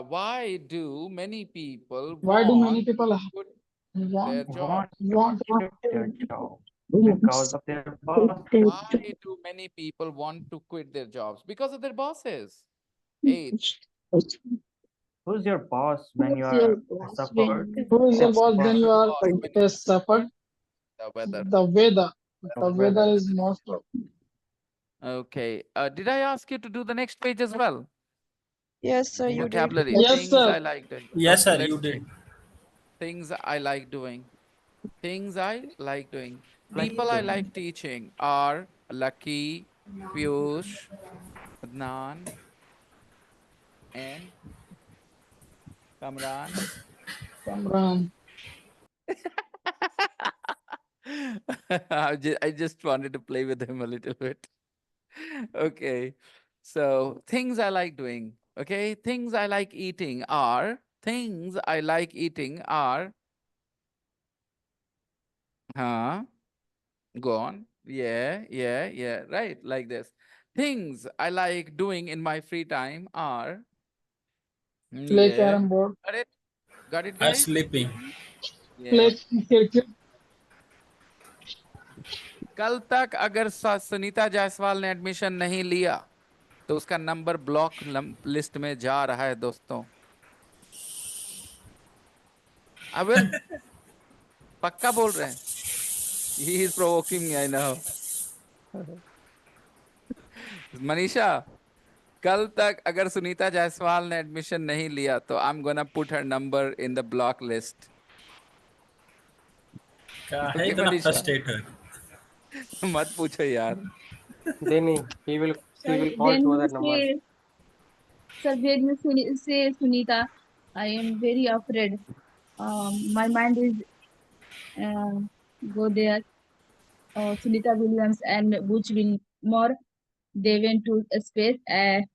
Why do many people Why do many want people to quit their want jobs? want to quit their job because of their boss? Why do many people want to quit their jobs? Because of their bosses. 8. Who's your boss when you are suffered? Who is your boss Who's when you your are boss when you a shepherd? the weather? The weather. The The weather weather. is most of. Okay. Did I ask you to do the next page as well? Yes, sir, you did. Vocabulary. Yes, Things sir. I like doing. Yes, sir, Let's you check. did. Things I like doing. Things I like doing. People I like teaching are Lucky, Piyush, Adnan, and Kamran. Kamran. I just wanted to play with him a little bit. Okay. So things I like doing. Okay. Things I like eating are huh? Go on. Yeah. Right. Like this. Things I like doing in my free time are Play yeah. carrom board. Got it? Got it, I'm guys? sleeping. Yeah. Play cricket. कल तक अगर सुनीता जायसवाल ने admission नहीं लिया तो उसका number block list में जा रहा है दोस्तों. अविल पक्का बोल रहे हैं. He is provoking me, I know. Manisha कल तक अगर सुनीता जायसवाल ने एडमिशन नहीं लिया तो I am gonna put her number in the block list. क्या है Okay, इतना मनीषा फ्रस्ट्रेटेड? मत पूछो यार. Then he will call Then to you other numbers. say, sir, when you say Sunita, I am very afraid. My mind is go there. Sunita Williams and Butch Wilmore, they went to space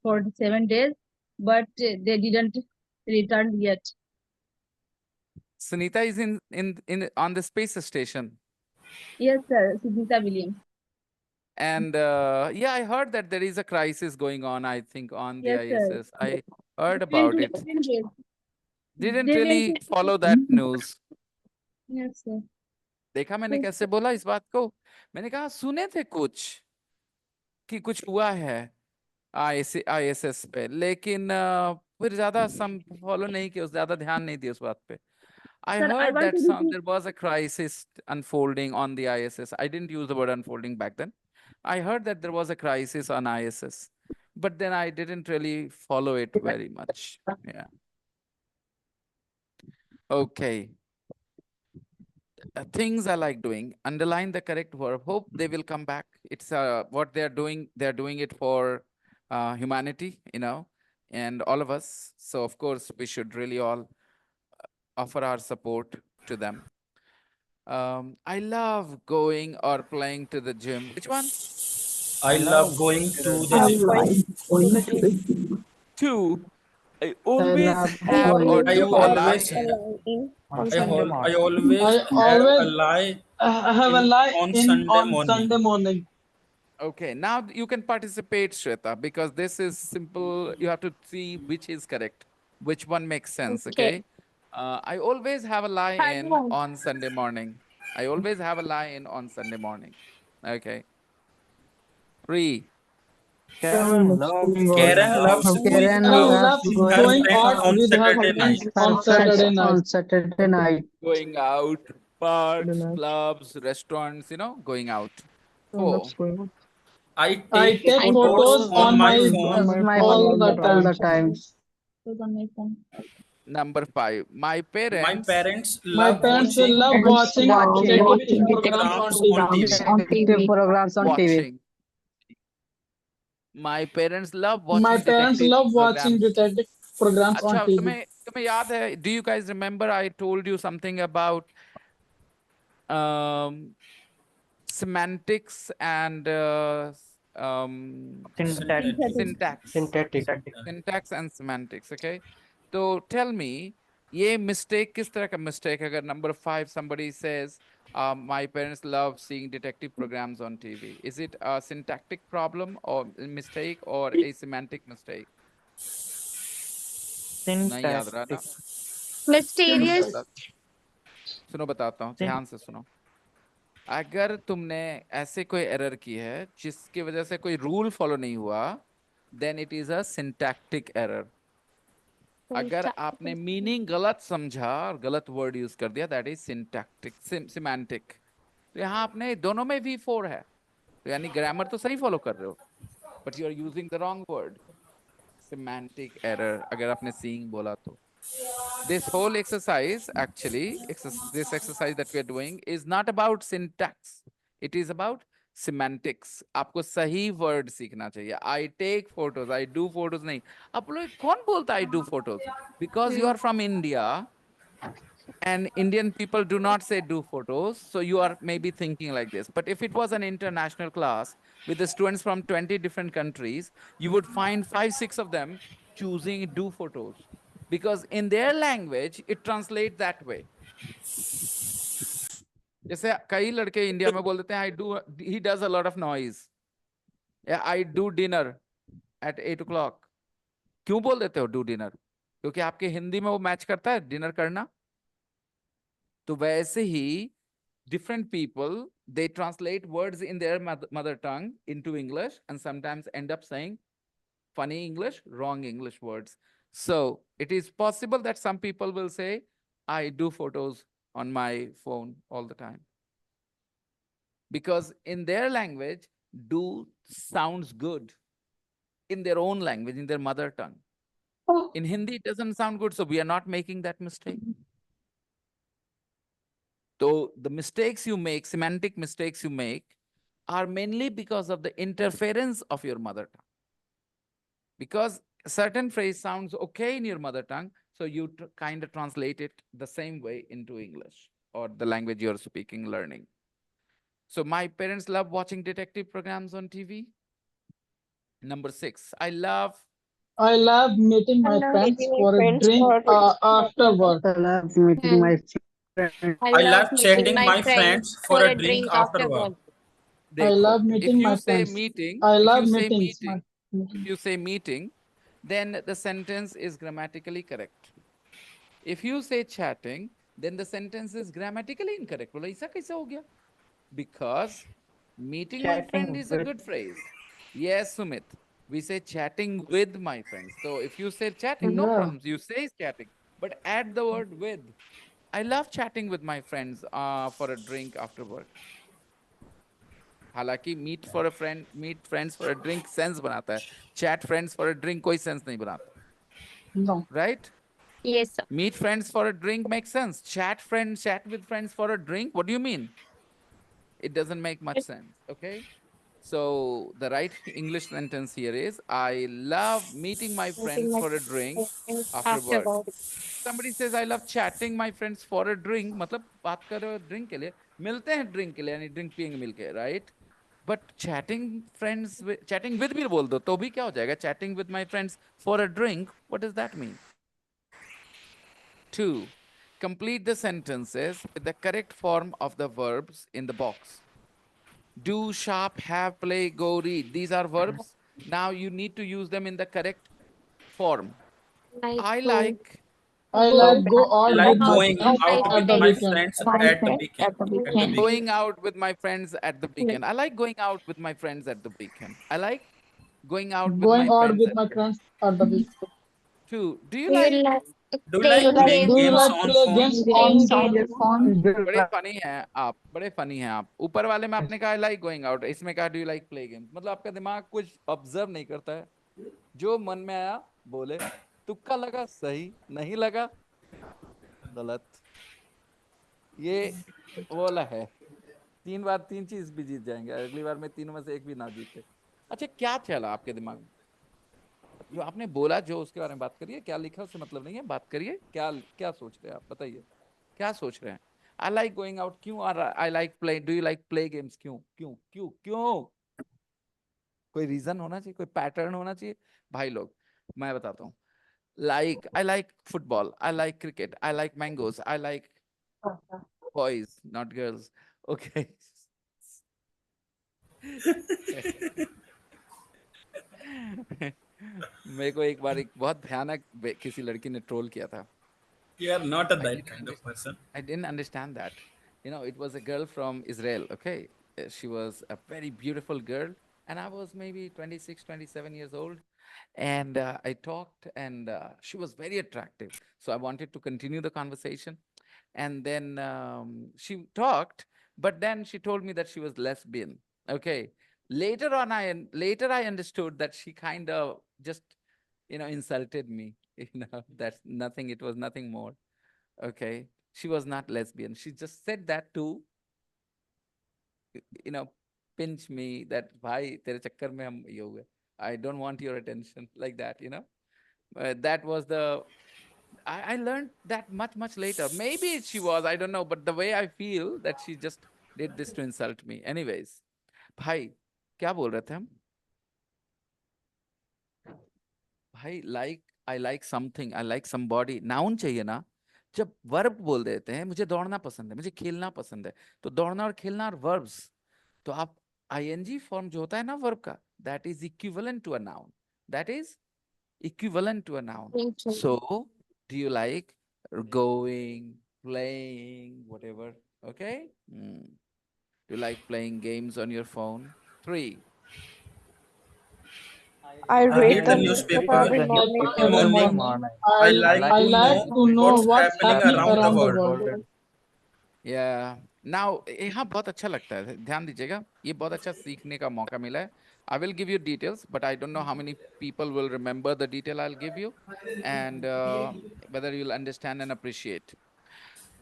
for 7 days, but they didn't return yet. Sunita is in on the space station. Yes, sir, Sunita Williams. And yeah, I heard that there is a crisis going on, I think, on the Yes, sir. ISS. I heard They went about to it. 7 days. Didn't They went really to- follow that news. Yes, sir. देखा मैंने कैसे बोला इस बात को. मैंने कहा सुने थे कुछ कि कुछ हुआ है ISS पे, लेकिन फिर ज्यादा फॉलो नहीं किया, ज्यादा ध्यान नहीं दिया उस बात पे. I Sir, I heard want that to repeat. there was a crisis unfolding on the ISS. I didn't use the word unfolding back then. I heard that there was a crisis on ISS, but then I didn't really follow it very much. Yeah. Okay. Things I like doing. Underline the correct verb. Hope they will come back. It's what they're doing. They're doing it for humanity, and all of us. So of course we should really all offer our support to them. I love going or playing to the gym. Which one? I love going to the gym. Two. I always love have going or I do a lie always in. I always I have a always lie have a lie on in Sunday on morning. Sunday morning. Okay, now you can participate, Shweta, because this is simple. You have to see which is correct, which one makes sense. Okay. I always have a lie in on Sunday morning. I always have a lie in on Sunday morning. Okay. 3. Karen loves Karen loves Karen loves with her going friends out on with her Saturday night. friends on Saturday night. On Saturday night. Going out, parks, night. clubs, restaurants, going out. That's 4. going on. I take take photos photos on my phone phone all the all the time. time. Number 5. My My parents parents My love parents will watching love watching Watching detective programs on TV. on TV programs on TV. watching. My parents love My watching parents detective love watching programs. detective programs on अच्छा TV. तुम्हें याद है? Do you guys remember I told you something about semantics and syntax and semantics? Okay, so tell me, ये mistake किस तरह का mistake? अगर number 5 somebody says my parents love seeing detective programs on TV, is it a syntactic problem or mistake or a semantic mistake? नहीं याद रहा ना? Mysterious. सुनो बताता हूँ, ध्यान से सुनो. अगर तुमने ऐसे कोई एरर की है जिसकी वजह से कोई रूल फॉलो नहीं हुआ, then it is a syntactic error. अगर आपने मीनिंग गलत समझा और गलत वर्ड यूज कर दिया, दैट इज सिंटैक्टिक सिमेंटिक. तो यहाँ आपने दोनों में V4 है, तो यानी ग्रामर तो सही फॉलो कर रहे हो, but you are using the wrong word. Semantic error अगर आपने सीइंग बोला तो. This whole exercise, actually, this exercise that we are doing is not about syntax. It is about semantics, आपको सही वर्ड सीखना चाहिए. I take photos, I do photos नहीं. आप लोग कौन बोलता I do photos? Because you are from India and Indian people do not say do photos, so you are maybe thinking like this. But if it was an international class with the students from 20 different countries, you would find 5, 6 of them choosing do photos, because in their language it translates that way. जैसे कई लड़के India में बोल देते हैं I do, he does a lot of noise, yeah, I do dinner at 8 o'clock. क्यों बोल देते हो do dinner? क्योंकि आपके हिंदी में वो मैच करता है डिनर करना. तो वैसे ही different people, they translate words in their mother tongue into English and sometimes end up saying funny English, wrong English words. So it is possible that some people will say, I do photos on my phone all the time. Because in their language, do sounds good in their own language, in their mother tongue. In Hindi, it doesn't sound good, so we are not making that mistake. So the mistakes you make, semantic mistakes you make, are mainly because of the interference of your mother tongue. Because a certain phrase sounds okay in your mother tongue, so you kind of translate it the same way into English or the language you're speaking, learning. So my parents love watching detective programs on TV. Number 6, I love meeting my friends for a drink after work. I love meeting my friends. I I love love meeting chatting my my friends friends for for a a drink drink after after work. work. I love If meeting you my say friends. meeting, I if love you say meetings. meeting, if you say meeting, then the sentence is grammatically correct. If you say chatting, then the sentence is grammatically incorrect. बोला ऐसा कैसे हो गया? Because meeting my friend Chatting is a with good phrase. Yes, Sumit. We say chatting with my friends. So if you say chatting, no Yeah. problems. You say chatting, but add the word with. I love chatting with my friends for a drink after work. हालांकि meet friends for a drink sense बनाता है. Chat friends for a drink कोई sense नहीं बनाता. No. Right? Yes, sir. Meet friends for a drink makes sense. Chat with friends for a drink. What do you mean? It doesn't make much sense. Okay. So the right English sentence here is, I love meeting my friends for a drink after After work. work. Somebody says, I love chatting my friends for a drink. मतलब बात कर रहे हो drink के लिए, मिलते हैं drink के लिए, यानी drink पियेंगे मिलके, right? But chatting with भी बोल दो तो भी क्या हो जाएगा? Chatting with my friends for a drink. What does that mean? 2. Complete the sentences with the correct form of the verbs in the box. Do, shop, have, play, go, read. These are verbs. Now you need to use them in the correct form. Like I like I go like go out Like with my going friends out at with the my weekend. friends at the weekend. going out with my friends at the weekend. I like going out with my friends at the weekend. I like going out with Going my out friends with at my the friends at the weekend. 2. Do you do you like like Do you like playing playing Do you games? games like on play phone? games on Playing your games. phone? बड़े funny हैं आप, बड़े funny हैं आप. ऊपर वाले में आपने कहा लाइक गोइंग आउट, इसमें कहा do you like play games. मतलब आपका दिमाग कुछ ऑब्जर्व नहीं करता है, जो मन में आया बोले. तुक्का लगा सही, नहीं लगा गलत. ये वाला है. 3 बार 3 चीज भी जीत जाएंगे, अगली बार में तीनों में से एक भी ना जीते. अच्छा, क्या चला आपके दिमाग में? जो आपने बोला, जो उसके बारे में बात करिए. क्या लिखा उससे मतलब नहीं है, बात करिए. क्या क्या सोच रहे हैं आप, बताइए क्या सोच रहे हैं. आई लाइक गोइंग आउट क्यों, और I like play, do you like play games क्यों क्यों क्यों क्यों? कोई रीजन होना चाहिए, कोई पैटर्न होना चाहिए भाई लोग. मैं बताता हूँ. Like, I like football, I like cricket, I like mangoes, I like boys not girls. Okay. मेरे को एक बार एक बहुत भयानक किसी लड़की ने ट्रोल किया था. You are not a I that didn't kind of understand. person. I didn't understand that. You know, it was a girl from Israel, okay? She was a very beautiful girl, and I was maybe 26, 27 years old. And I talked, and she was very attractive. So I wanted to continue the conversation. And then she talked, but then she told me that she was lesbian, okay? Later I understood that she kind of just, insulted me. That's nothing. It was nothing more. Okay. She was not lesbian. She just said that to, pinch me that bhai tere chakkar mein hum ye ho gaye. I don't want your attention like that, you know. That was the I learned that much later. Maybe she was, I don't know, but the way I feel that she just did this to insult me. Anyways, भाई क्या बोल रहे थे हम? भाई I like something, I like somebody. Noun चाहिए ना? जब वर्ब बोल देते हैं, मुझे दौड़ना पसंद है, मुझे खेलना पसंद है, तो दौड़ना और खेलना और verbs. तो आप ing form जो होता है ना verb का, that is equivalent to a noun. That is equivalent to a noun. So, do you like going, playing, whatever? Okay. Do you like playing games on your phone? 3. I I read read the the newspaper newspaper every morning. every morning. I like I to like know to know what's what's happening happening around the around the world. world. Yeah. Now, यहाँ बहुत अच्छा लगता है, ध्यान दीजिएगा, ये बहुत अच्छा सीखने का मौका मिला है. I will give you details, but I don't know how many people will remember the detail I'll give you, and whether you'll understand and appreciate.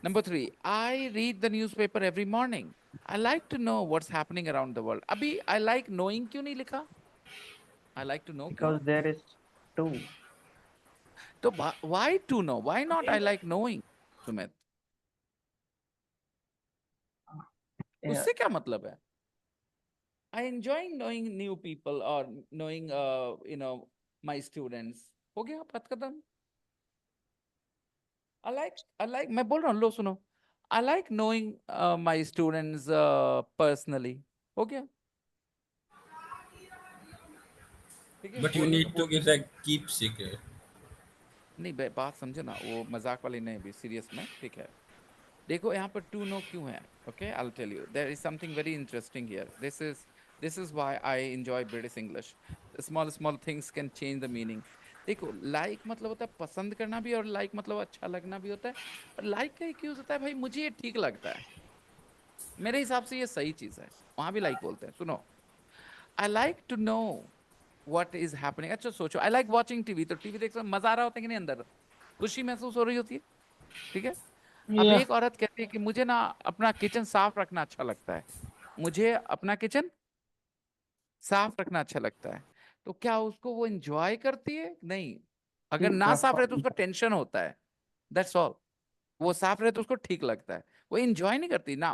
Number 3, I read the newspaper every morning. I like to know what's happening around the world. अभी I like knowing क्यों नहीं लिखा? I like to know क्यों? Because there is two. तो why to know? Why not I like knowing, Sumit? Yeah. उससे क्या मतलब है? I enjoy knowing new people or knowing, my students. हो गया बात खत्म. I like, मैं बोल रहा हूँ, लो सुनो. I like knowing my students personally. हो गया. ठीक है, But you बोलने need तो to बोल. get a keep secret. नहीं बात समझे ना, वो मजाक वाली नहीं भी, सीरियस में. ठीक है, देखो यहाँ पर टू नो क्यों है. Okay, I will tell you. There is something very interesting here. This is why I enjoy British English. Small things can change the meaning. देखो, लाइक मतलब होता है पसंद करना भी, और लाइक मतलब अच्छा लगना भी होता है. और लाइक का एक यूज होता है, भाई मुझे ये ठीक लगता है, मेरे हिसाब से ये सही चीज है. वहां भी लाइक बोलते हैं. सुनो, I like to know what is happening. अच्छा सोचो, आई लाइक वॉचिंग टीवी. तो टीवी देखते मजा आ रहा होता है कि नहीं, अंदर खुशी महसूस हो रही होती है. ठीक है. अब Yeah. एक औरत कहती है कि मुझे ना अपना किचन साफ रखना अच्छा लगता है, मुझे अपना किचन साफ रखना अच्छा लगता है. तो क्या उसको वो एंजॉय करती है? नहीं. अगर ना साफ रहे तो उसको टेंशन होता है. That's all. वो साफ रहे तो उसको ठीक लगता है, वो एंजॉय नहीं करती ना.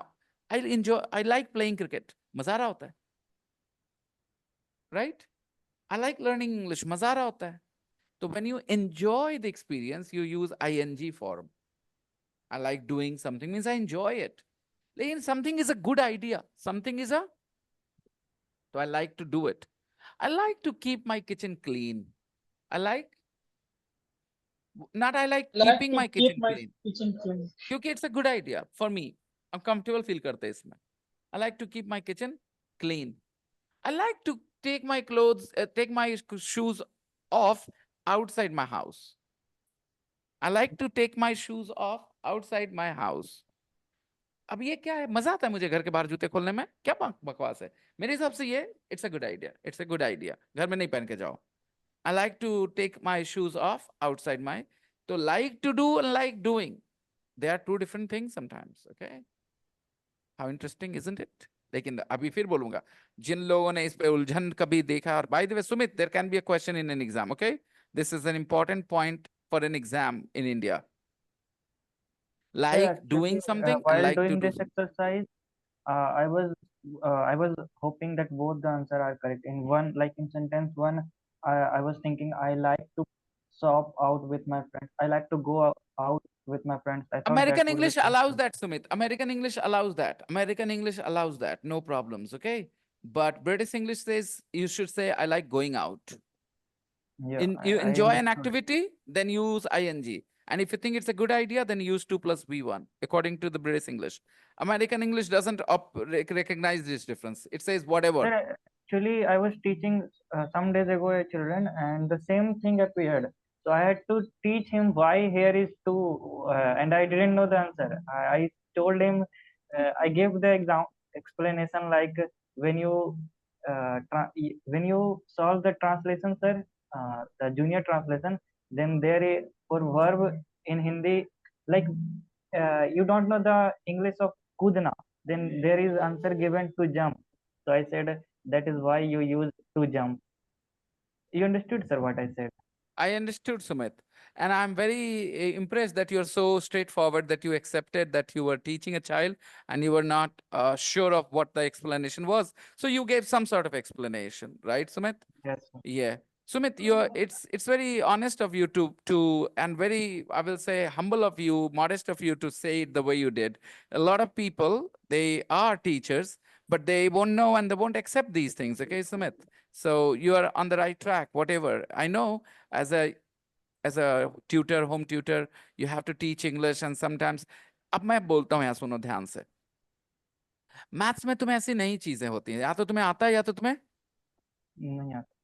आई लाइक प्लेइंग क्रिकेट, मजा आ रहा होता है. Right. I like learning English, मजा आ रहा होता है. तो when you enjoy the experience you use ING form. I like doing something means I enjoy it. Lekin something is a good idea. Something is so I like to do it. I like to keep my kitchen clean. I like, not I like Like keeping to my keep kitchen my clean. kitchen clean. क्योंकि it's a good idea for me. I'm comfortable feel करते हैं इसमें. I like to keep my kitchen clean. I like to take my clothes, take my shoes off outside my house. I like to take my shoes off outside my house. अब ये क्या है? मजा आता है मुझे घर के बाहर जूते खोलने में. क्या बकवास है? मेरे हिसाब से ये it's a good idea. It's a good idea. घर में नहीं पहन के जाओ. I like to take my shoes off outside my. तो like to do and like doing, they are two different things sometimes. Okay, how interesting isn't it? लेकिन अभी फिर बोलूंगा, जिन लोगों ने इस पे उलझन कभी देखा. और by the way Sumit, there can be a question in an exam. Okay, this is an important point for an exam in India. Like doing something and While like to doing do this something. exercise, I was hoping that both the answer are correct. In one, like in sentence one, I was thinking I like to shop out with my friends. I like to go out with my friends. I thought that American would be English correct. allows that, Sumit. American English allows that. American English allows that. No problems, okay? But British English says you should say, I like going out. Yeah, You I enjoy an understood. activity, then use ing. And if you think it's a good idea, then use 2 plus V1, according to the British English. American English doesn't recognize this difference. It says whatever. Sir, actually, I was teaching some days ago a children, and the same thing appeared. So I had to teach him why here is two, and I didn't know the answer. I told him, I gave the explanation like when you when you solve the translation, sir, the junior translation, then there is for verb in Hindi, like you don't know the English of kudna, then there is answer given to jump. So I said, that is why you use to jump. You understood, sir, what I said? I understood, Sumit. And I'm very impressed that you're so straightforward that you accepted that you were teaching a child and you were not sure of what the explanation was. So you gave some sort of explanation, right, Sumit? Yes, sir. Yeah. Sumit, it's very honest of you to and very, I will say, humble of you, modest of you to say it the way you did. A lot of people, they are teachers, but they won't know and they won't accept these things. Okay, Sumit. So you are on the right track, whatever. I know as a tutor, home tutor, you have to teach English and sometimes, अब मैं बोलता हूँ यहाँ सुनो ध्यान से, maths में तुम्हें ऐसी नई चीजें होती हैं, या तो तुम्हें आता है या तो तुम्हें नहीं आता।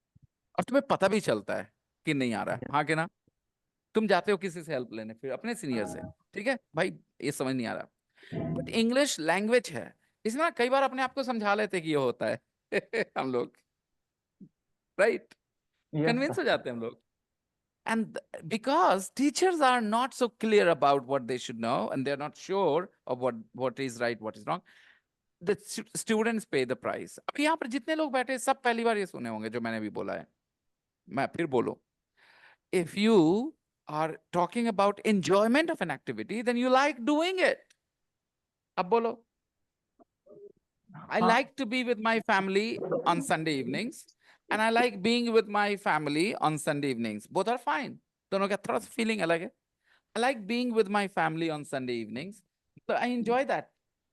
और तुम्हें पता भी चलता है कि नहीं आ रहा है, हाँ कि ना? तुम जाते हो किसी से हेल्प लेने, फिर अपने सीनियर से, ठीक है भाई ये समझ नहीं आ रहा, बट इंग्लिश लैंग्वेज है, इसमें ना कई बार अपने आप को समझा लेते कि ये होता है हम लोग, राइट, Yes, कन्विंस sir. हो जाते हैं हम लोग. And because teachers are not so clear about what they should know and they're not sure of what is right, what is wrong, the students pay the price. अब यहाँ पर जितने लोग बैठे सब पहली बार ये सुने होंगे जो मैंने भी बोला है, मैं फिर बोलो. If you are talking about enjoyment of an activity, then you like doing it. अब बोलो. I हाँ. like to be with my family on Sunday evenings, and I like being with my family on Sunday evenings. Both are fine. दोनों का थोड़ा सा feeling अलग है. I like being with my family on Sunday evenings. So I enjoy that,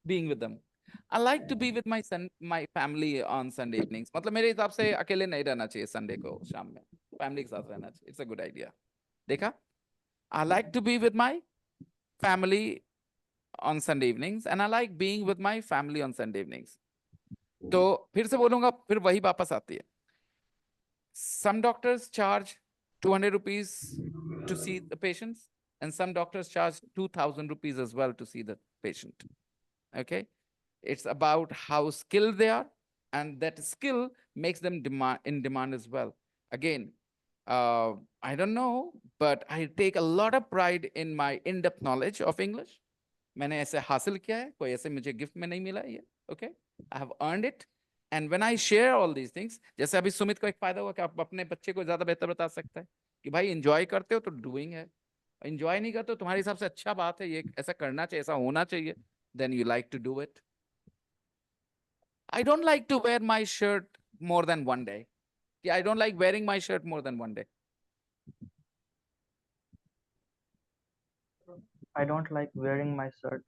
being with them. I like to be with my family on Sunday evenings. मतलब मेरे हिसाब से अकेले नहीं रहना चाहिए Sunday को शाम में. Family के साथ रहना चाहिए. It's a good idea. देखा? I like to be with my family on Sunday evenings, and I like being with my family on Sunday evenings. तो फिर से बोलूंगा, फिर वही वापस आती है. Some doctors charge 200 rupees to see the patients, and some doctors charge 2,000 rupees as well to see the patient. Okay, it's about how skilled they are, and that skill makes them in demand as well. Again, I don't know, but I take a lot of pride in my in-depth knowledge of English. मैंने ऐसे हासिल किया है, कोई ऐसे मुझे gift में नहीं मिला ये. Okay, I have earned it. And when I share all these things, जैसे अभी सुमित को एक फायदा हुआ कि आप अपने बच्चे को ज्यादा बेहतर बता सकता है कि भाई एंजॉय करते हो तो डूइंग है, एंजॉय नहीं करते हो तुम्हारे हिसाब से अच्छा बात है, ये ऐसा करना चाहिए, ऐसा होना चाहिए, then you like to do it. I don't like to wear my shirt more than one day. Yeah, I don't like wearing my shirt more than one day. I don't like wearing my shirt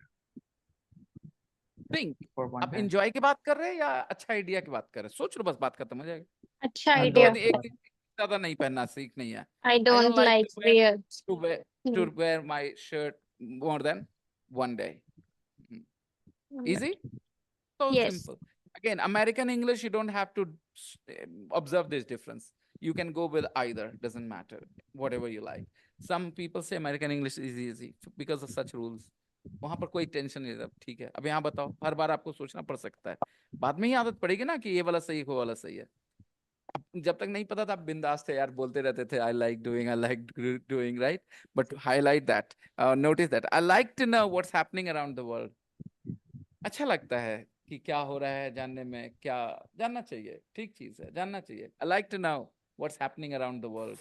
Think. for one आप day. Enjoy की बात कर रहे हैं या अच्छा idea की बात कर रहे हैं? सोच लो, बस बात खत्म हो जाएगी. अच्छा हाँ, idea. एक दिन ज्यादा नहीं पहनना सीख नहीं है. I don't like like to wear- wear. to wear my shirt more than one day. Easy? So Yes. simple. Again, American English, you don't have to observe this difference. You can go with either, doesn't matter, whatever you like. Some people say American English is easy because of such rules. वहां पर कोई tension नहीं रहता. ठीक है, अब यहाँ बताओ, हर बार आपको सोचना पड़ सकता है, बाद में ही आदत पड़ेगी ना कि ये वाला सही है, वो वाला सही है. जब तक नहीं पता था, आप बिंदास थे यार, बोलते रहते थे I like doing, right? But highlight that, notice that I like to know what's happening around the world. अच्छा लगता है कि क्या हो रहा है जानने में, क्या जानना चाहिए, ठीक चीज है, जानना चाहिए. I like to know what's happening around the world.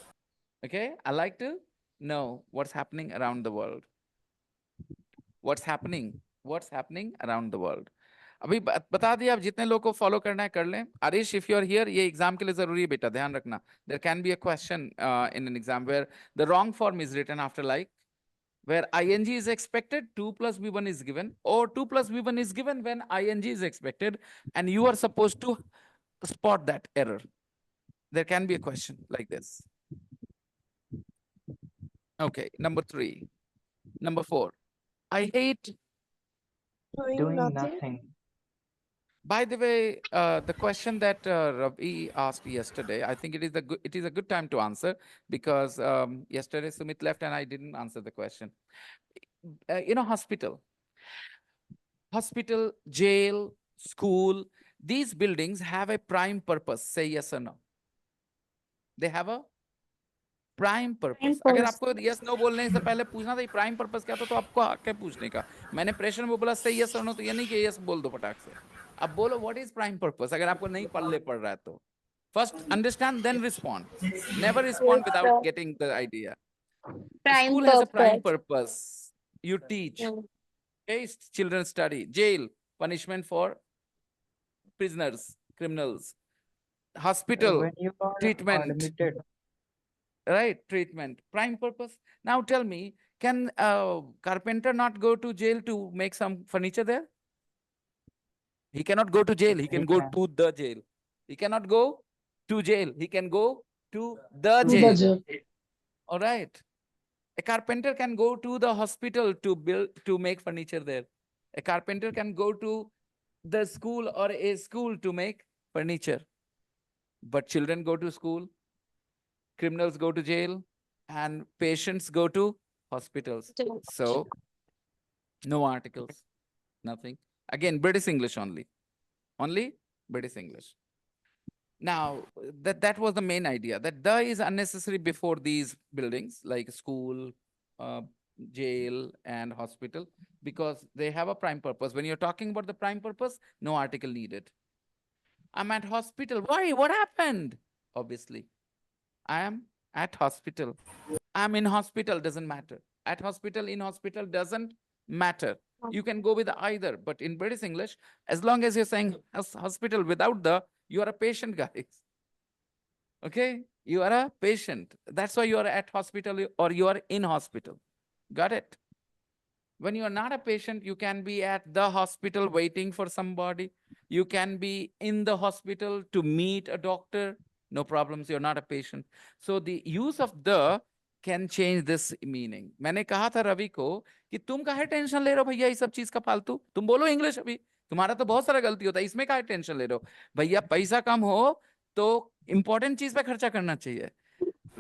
Okay, I like to know what's happening around the world. What's happening around the world. अभी बता दिया, आप जितने लोग को फॉलो करना है कर लें. Arish, if you are here, ये एग्जाम के लिए जरूरी है बेटा, ध्यान रखना. There can be a question in an exam where the wrong form is written after like, where ing is expected, 2 plus b1 is given, or 2 plus b1 is given when ing is expected, and you are supposed to spot that error. There can be a question like this. Okay, number 3. Number 4. I hate Doing nothing. By the way, the question that Ravi asked yesterday, I think it is a good time to answer, because yesterday Sumit left and I didn't answer the question. Hospital, jail, school, these buildings have a prime purpose. Say yes or no. They have a prime purpose. अगर आपको yes no बोलने से पहले पूछना था prime purpose क्या था, तो आपको हक है पूछने का. मैंने प्रश्न में बोला say yes or no, तो ये नहीं कि yes बोल दो फटाक से. अब बोलो व्हाट इज प्राइम पर्पस, अगर आपको नहीं पल्ले पड़ रहा है तो first understand then respond, never respond without getting the idea. Prime School has a prime purpose. purpose. You teach. Mm. Okay, children study. Jail, punishment for prisoners, criminals. Hospital, When you are treatment. admitted, Right, treatment. Prime purpose. Now tell me, can a carpenter not go to jail to make some furniture there? He cannot go to jail. He can go can. to the jail. He cannot go to jail. He can go to the To the jail. jail. All right. A carpenter can go to the hospital to make furniture there. A carpenter can go to the school or a school to make furniture. But children go to school, criminals go to jail, and patients go to hospitals. So no articles, nothing. Again, British English only. Only British English. Now, that was the main idea, that the is unnecessary before these buildings like school, jail, and hospital, because they have a prime purpose. When you're talking about the prime purpose, no article needed. I'm at hospital. Why? What happened? Obviously, I am at hospital. I'm in hospital, doesn't matter. At hospital, in hospital, doesn't matter. You can go with either, but in British English, as long as you're saying hospital without the, you are a patient, guys. Okay? You are a patient. That's why you are at hospital or you are in hospital. Got it? When you are not a patient, you can be at the hospital waiting for somebody. You can be in the hospital to meet a doctor. No problems. You're not a patient. So the use of the can change this meaning. मैंने कहा था रवि को कि तुम काहे tension ले रहे हो भैया इस सब चीज का फालतू, तुम बोलो इंग्लिश अभी, तुम्हारा तो बहुत सारा गलती होता है, इसमें काहे टेंशन ले रहे हो भैया, पैसा कम हो तो इंपॉर्टेंट चीज पे खर्चा करना चाहिए,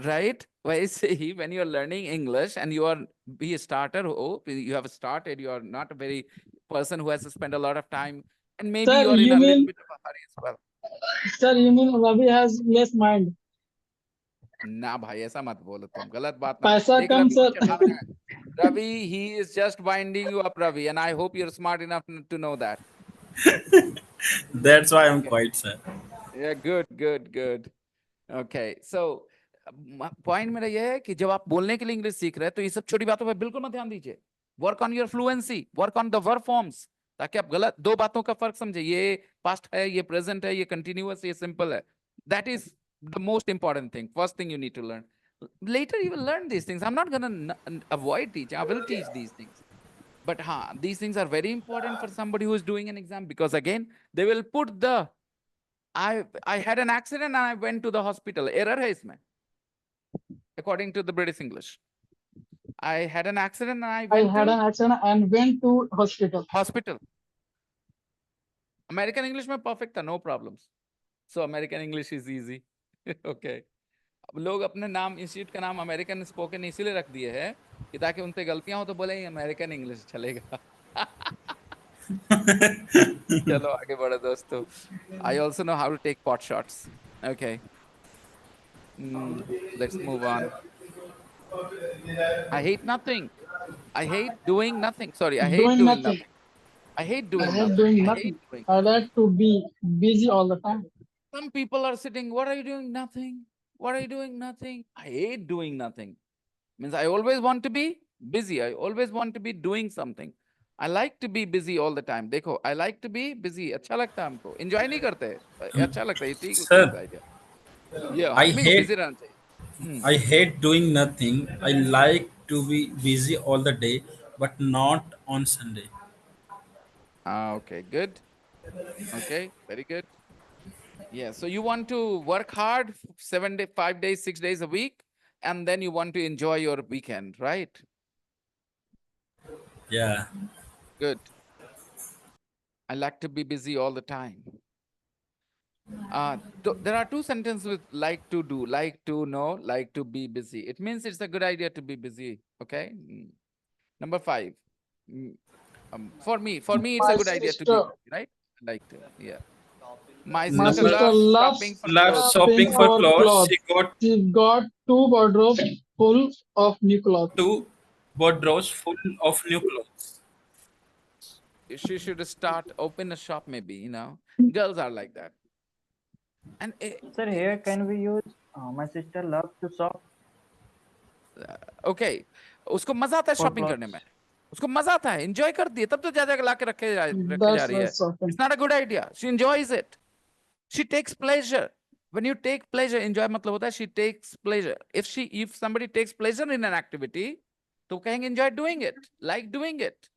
right? वैसे ही when you are learning English and you are be a starter, oh, you have started, you are not a very person who has to spend a lot of time, and maybe Sir, you are in you a little mean, bit of a hurry as well. sir, you mean Ravi has less mind. ना भाई ऐसा मत बोलो तुम, गलत बात ना. पैसा देख कम रवि को सर. चढ़ा रहा है. Ravi, he is just winding you up, Ravi, and I hope you're smart enough to know that. That's why I'm Okay. quiet, sir. Yeah, good. Okay, so point मेरा ये है कि जब आप बोलने के लिए इंग्लिश सीख रहे हैं तो ये सब छोटी बातों पर बिल्कुल मत ध्यान दीजिए. Work on your fluency, work on the verb forms, ताकि आप गलत दो बातों का फर्क समझे. ये पास्ट है, ये प्रेजेंट है, ये कंटिन्यूअस, ये सिंपल है. That is the most important thing, first thing you need to learn. Later you will learn these things. I'm not gonna avoid teaching. I will teach these things. But these things are very important for somebody who is doing an exam, because again, they will put the, I had an accident and I went to the hospital. Error hai isme, according to the British English. I had an accident and I I went had to an accident and went to hospital. hospital. American English में perfect था, no problems. So American English is easy. Okay. अब लोग अपने नाम, institute का नाम American spoken इसीलिए रख दिए है कि ताकि उनसे गलतियां हो तो बोले अमेरिकन इंग्लिश चलेगा. चलो आगे बढ़ो दोस्तों. I also know how to take pot shots. Okay. Let's move on. I hate nothing. I hate doing nothing. Sorry, I hate doing nothing. I hate doing I hate nothing. doing I nothing. hate doing. I like to be busy all the time. Some people are sitting, what are you doing? Nothing. What are you doing? Nothing. I hate doing nothing. Means I always want to be busy. I always want to be doing something. I like to be busy all the time. देखो, I like to be busy. अच्छा लगता है हमको. Enjoy नहीं करते. अच्छा लगता है. ठीक Sir, है. Yeah, I आदमी को hate- busy रहना चाहिए. I hate doing nothing. I like to be busy all the day, but not on Sunday. Okay, good. Okay, very good. Yeah, so you want to work hard 7 days, 5 days, 6 days a week, and then you want to enjoy your weekend, right? Yeah. Good. I like to be busy all the time. There are two sentences with like to do, like to know, like to be busy. It means it's a good idea to be busy. Okay. Number 5. For me, it's My a good idea to be sister- busy, right? I like to, yeah. My My sister sister loves loves shopping for Love clothes. shopping for clothes. She got She got 2 wardrobes full of new clothes. 2 wardrobes full of new clothes. she should start open a shop maybe, you know. Girls are like that. And Sir, here can we use my sister loves to shop okay, उसको मजा आता है for shopping करने clothes? में, उसको मजा आता है, एंजॉय करती है, तब तो ज्यादा ला के रखे जा That's रही है. why shopping. It's not a good idea. She enjoys it. She takes pleasure. When you take pleasure, enjoy मतलब होता है she takes pleasure. If somebody takes pleasure in an activity, तो कहेंगे enjoy doing it, like doing it.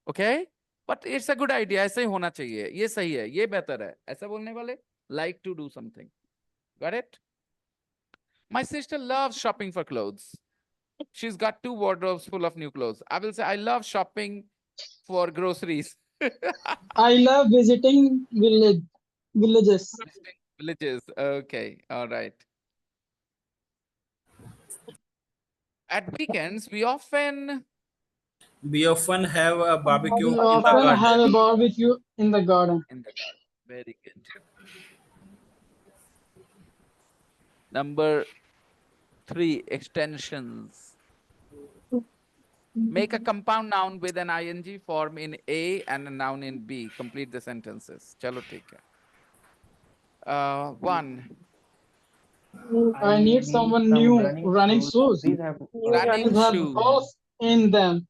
Okay? But it's a good idea. ऐसे ही होना चाहिए. ये सही है, ये बेहतर है. ऐसा बोलने वाले like to do something. Got it? My sister loves shopping for clothes. She's got 2 wardrobes full of new clothes. I will say I love shopping for groceries. I love visiting villages. Villages. Okay. All right. At weekends, we often have a barbecue We in the often have garden. a barbecue in the garden. in the garden. Very good. Number 3, extensions. Make a compound noun with an ing form in A and a noun in B. Complete the sentences. Chalo, take it. 1. I need someone new running shoes. These have Running These have shoes. holes in them.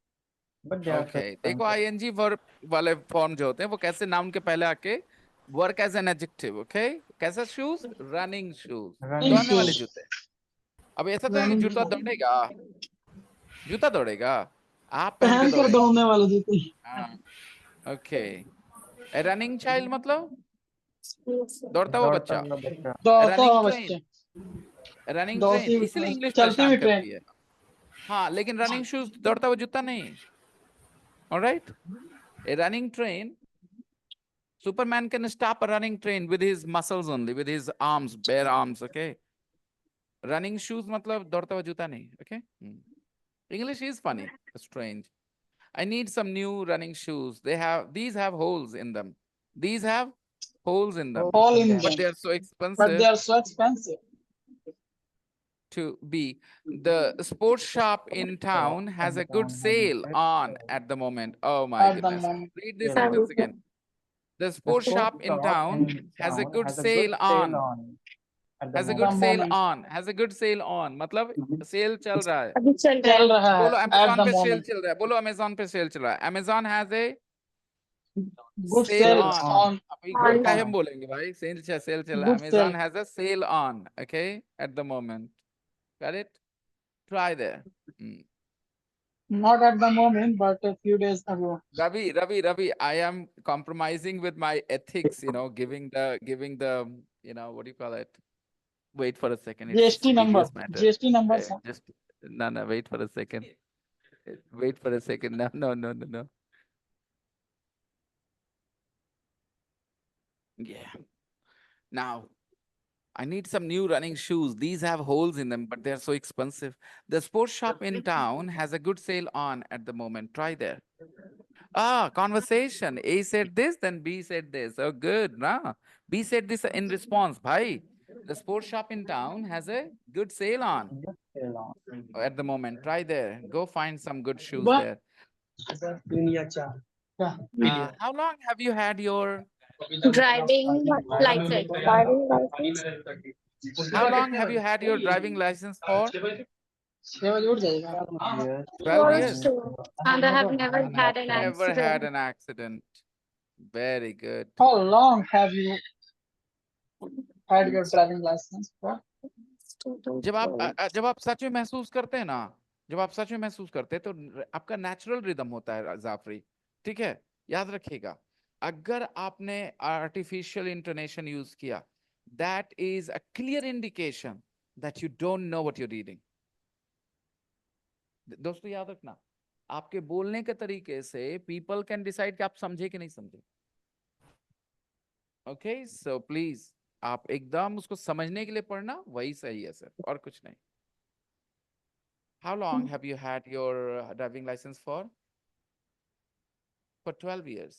but they are so Okay. देखो expensive. ing verb वाले form जो होते हैं वो कैसे noun के पहले आके work as an adjective. Okay, कैसा शूज? रनिंग शूज, Running दौड़ने वाले shoes. जूते. अब ऐसा तो नहीं कि Running जूता shoes. दौड़ेगा, जूता दौड़ेगा, आप पहन के पहन कर दौड़ेंगे. दौड़ने वाले जूते. ओके. रनिंग चाइल्ड मतलब दौड़ता हुआ बच्चा. दौड़ता हुआ बच्चा. दौड़ता रनिंग हुआ ट्रेन, बच्चा. रनिंग दौड़ती ट्रेन, हुई इसीलिए इंग्लिश चलती परेशान हुई ट्रेन. करती है. हाँ, लेकिन रनिंग शूज दौड़ता हुआ जूता नहीं. Alright. A running train, Superman can stop a running train with his muscles only, with his arms, bare arms, okay? Running shoes matlab दौड़ता हुआ जूता नहीं, okay? English is funny, strange. I need some new running shoes. These have holes in them. These have holes in them. All in But them. they are so But expensive they are so expensive. to be. The sports shop in town has a good sale on at the moment. Oh my At the goodness. moment. Read this Yeah. sentence again. The sports shop in town has a good sale on. at the Has a moment. good The sale moment. on. Has a good sale on. मतलब cell चल रहा है. अभी चल रहा चल है. रहा बोलो है. At Amazon the पे सेल moment. चल रहा है. बोलो Amazon पे सेल चल रहा है. Amazon has a Good sale sale on. on. अभी On. good का ही हम बोलेंगे भाई. सेल चल रहा है. Good Amazon sale. has a sale on. Okay, at the moment. Got it? Try there. Not at the moment, but a few days ago. Ravi, I am compromising with my ethics, you know, giving the, you know, what do you call it? Wait for a second. It's GST number. serious matter. GST number. sir. Just, no, wait for a second. Wait for a second. No. Yeah. Now, I need some new running shoes. These have holes in them, but they're so expensive. The sports shop in town has a good sale on at the moment. Try there. Conversation. A said this, then B said this. Oh, good. Nah. B said this in response. Bhai, the sports shop in town has a good sale on at the moment. Try there. Go find some good shoes But- there. Yeah. How long have you had your Driving license. How long have you had your driving license for? 6 बजे उठ जाएगा. 12 years. And I have never had an Never had accident. an accident. Very good. How long have you had your driving license for? जब आप सच में महसूस करते हैं ना, जब आप सच में महसूस करते हैं तो आपका नेचुरल रिदम होता है जाफरी. ठीक है, याद रखिएगा. अगर आपने आर्टिफिशियल इंटोनेशन यूज किया, that is a clear indication that you don't know what you're reading. दोस्तों याद रखना, आपके बोलने के तरीके से people can decide कि आप समझे कि नहीं समझे. Okay, so please, आप एकदम उसको समझने के लिए पढ़ना, वही सही है सर, और कुछ नहीं. How long have you had your driving license for? For 12 years.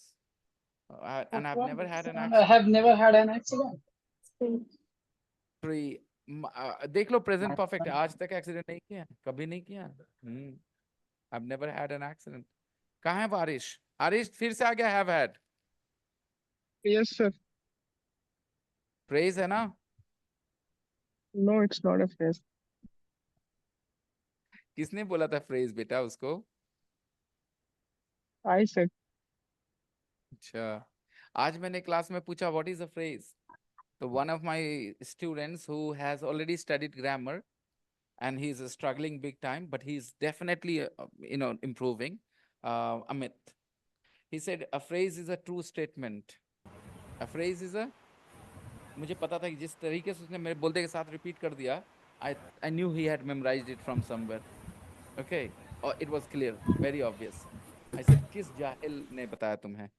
And I've never had an I accident. have never had an accident. देख लो प्रेजेंट परफेक्ट है. आज तक एक्सीडेंट नहीं किया, कभी नहीं किया. I've never had an accident. कहाँ है बारिश? आरिश फिर से आ गया have had. Yes, sir. Phrase है ना? No, it's not a phrase. किसने बोला था phrase बेटा उसको? I said. अच्छा, आज मैंने क्लास में पूछा what is a phrase? So one of my students who has already studied grammar and he's struggling big time, but he's definitely, improving. Amit, he said a phrase is a true statement. A phrase is a, मुझे पता था कि जिस तरीके से उसने मेरे बोलते के साथ रिपीट कर दिया, I knew he had memorized it from somewhere. Okay, or it was clear, very obvious. I said, किस जाहिल ने बताया तुम्हें?